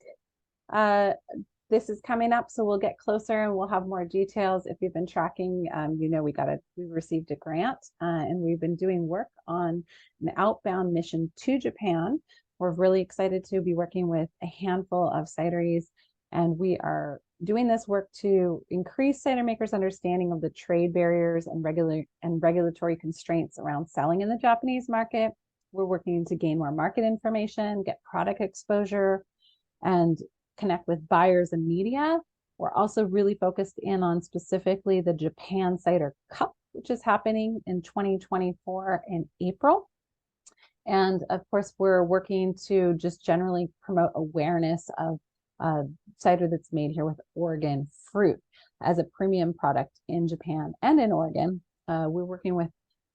S5: This is coming up, so we'll get closer and we'll have more details. If you've been tracking, you know we received a grant and we've been doing work on an outbound mission to Japan. We're really excited to be working with a handful of cideries, and we are doing this work to increase cider makers' understanding of the trade barriers and regulatory constraints around selling in the Japanese market. We're working to gain more market information, get product exposure, and connect with buyers and media. We're also really focused in on specifically the Japan Cider Cup, which is happening in 2024 in April. And of course, we're working to just generally promote awareness of cider that's made here with Oregon fruit as a premium product in Japan and in Oregon. We're working with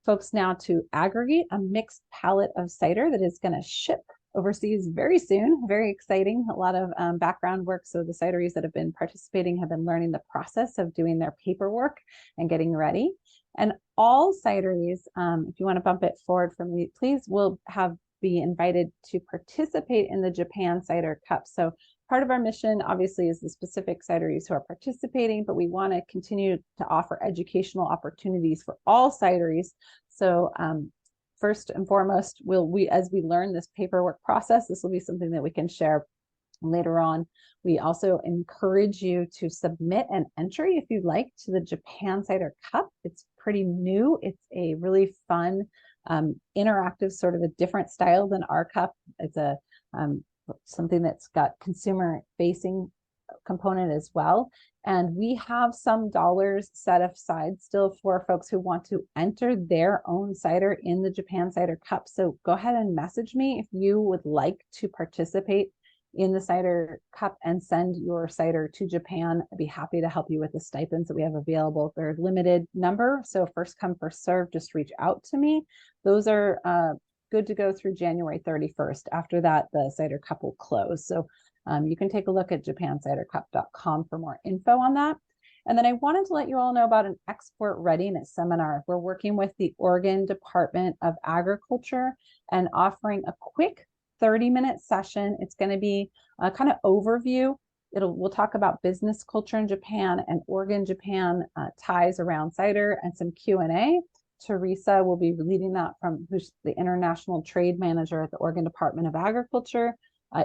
S5: folks now to aggregate a mixed palette of cider that is going to ship overseas very soon. Very exciting. A lot of background work. So the cideries that have been participating have been learning the process of doing their paperwork and getting ready. And all cideries, if you want to bump it forward for me, please, will be invited to participate in the Japan Cider Cup. So part of our mission, obviously, is the specific cideries who are participating, but we want to continue to offer educational opportunities for all cideries. So first and foremost, as we learn this paperwork process, this will be something that we can share later on. We also encourage you to submit an entry if you'd like to the Japan Cider Cup. It's pretty new. It's a really fun, interactive, sort of a different style than our cup. It's a something that's got consumer-facing component as well. And we have some dollars set aside still for folks who want to enter their own cider in the Japan Cider Cup. So go ahead and message me if you would like to participate in the Cider Cup and send your cider to Japan. I'd be happy to help you with the stipends that we have available. They're a limited number, so first come, first serve, just reach out to me. Those are good to go through January 31st. After that, the Cider Cup will close. So you can take a look at japancidercup.com for more info on that. And then I wanted to let you all know about an export readiness seminar. We're working with the Oregon Department of Agriculture and offering a quick 30-minute session. It's going to be a kind of overview. We'll talk about business culture in Japan and Oregon-Japan ties around cider and some Q&A. Teresa will be leading that who's the International Trade Manager at the Oregon Department of Agriculture.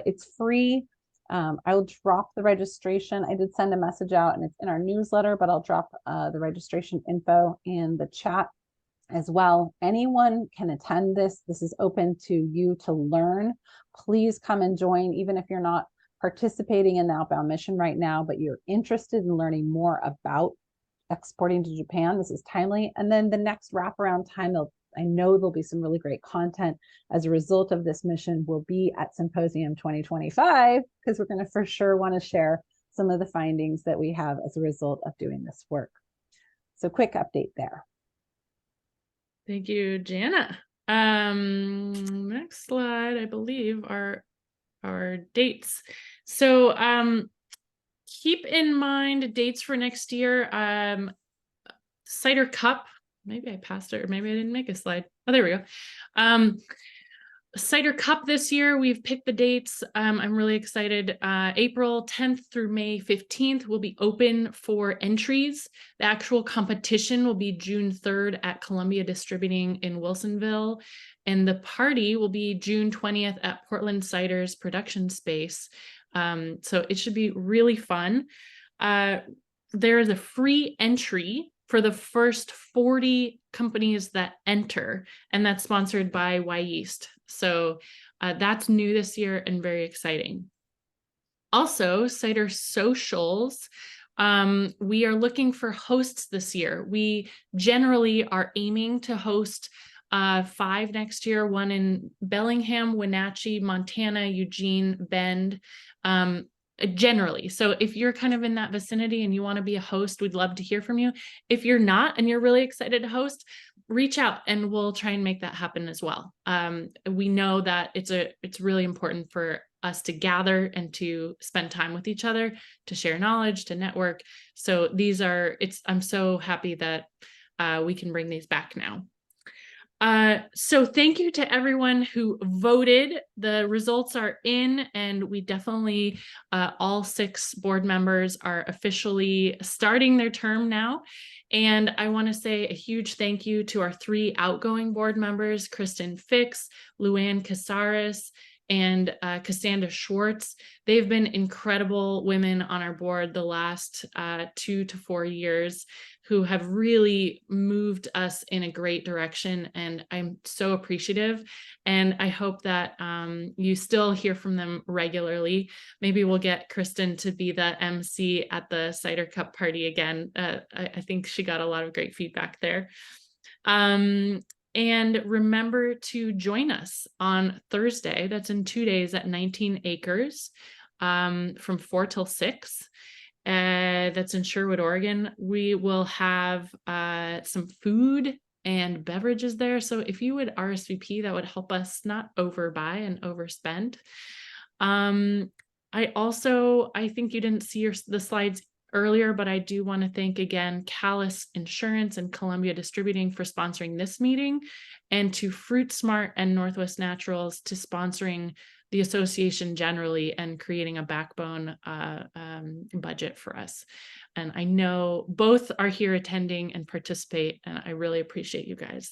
S5: It's free. I'll drop the registration. I did send a message out and it's in our newsletter, but I'll drop the registration info in the chat as well. Anyone can attend this. This is open to you to learn. Please come and join, even if you're not participating in the outbound mission right now, but you're interested in learning more about exporting to Japan. This is timely. And then the next wraparound time, I know there'll be some really great content as a result of this mission will be at Symposium 2025, because we're going to for sure want to share some of the findings that we have as a result of doing this work. So quick update there.
S3: Thank you, Jana. Next slide, I believe, are our dates. So keep in mind dates for next year. Cider Cup. Maybe I passed it, or maybe I didn't make a slide. Oh, there we go. Cider Cup this year, we've picked the dates. I'm really excited. April 10th through May 15th will be open for entries. The actual competition will be June 3rd at Columbia Distributing in Wilsonville. And the party will be June 20th at Portland Cider's production space. So it should be really fun. There is a free entry for the first 40 companies that enter, and that's sponsored by Y Yeast. So that's new this year and very exciting. Also, Cider Socials. We are looking for hosts this year. We generally are aiming to host 5 next year, one in Bellingham, Wenatchee, Montana, Eugene, Bend, generally. So if you're kind of in that vicinity and you want to be a host, we'd love to hear from you. If you're not and you're really excited to host, reach out and we'll try and make that happen as well. We know that it's really important for us to gather and to spend time with each other, to share knowledge, to network. So I'm so happy that we can bring these back now. So thank you to everyone who voted. The results are in, and we definitely, all 6 board members are officially starting their term now. And I want to say a huge thank you to our 3 outgoing board members, Kristen Fix, Luann Casares, and Cassandra Schwartz. They've been incredible women on our board the last 2 to 4 years who have really moved us in a great direction. And I'm so appreciative. And I hope that you still hear from them regularly. Maybe we'll get Kristen to be the MC at the Cider Cup party again. I think she got a lot of great feedback there. And remember to join us on Thursday. That's in 2 days at 19 Acres from 4 till 6. That's in Sherwood, Oregon. We will have some food and beverages there. So if you would RSVP, that would help us not overbuy and overspend. I think you didn't see the slides earlier, but I do want to thank again Callis Insurance and Columbia Distributing for sponsoring this meeting, and to Fruit Smart and Northwest Naturals to sponsoring the association generally and creating a backbone budget for us. And I know both are here attending and participate, and I really appreciate you guys.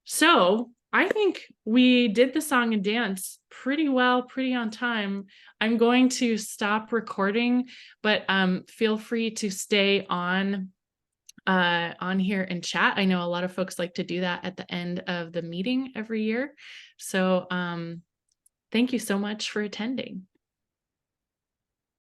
S3: So I think we did the song and dance pretty well, pretty on time. I'm going to stop recording, but feel free to stay on here and chat. I know a lot of folks like to do that at the end of the meeting every year. So thank you so much for attending.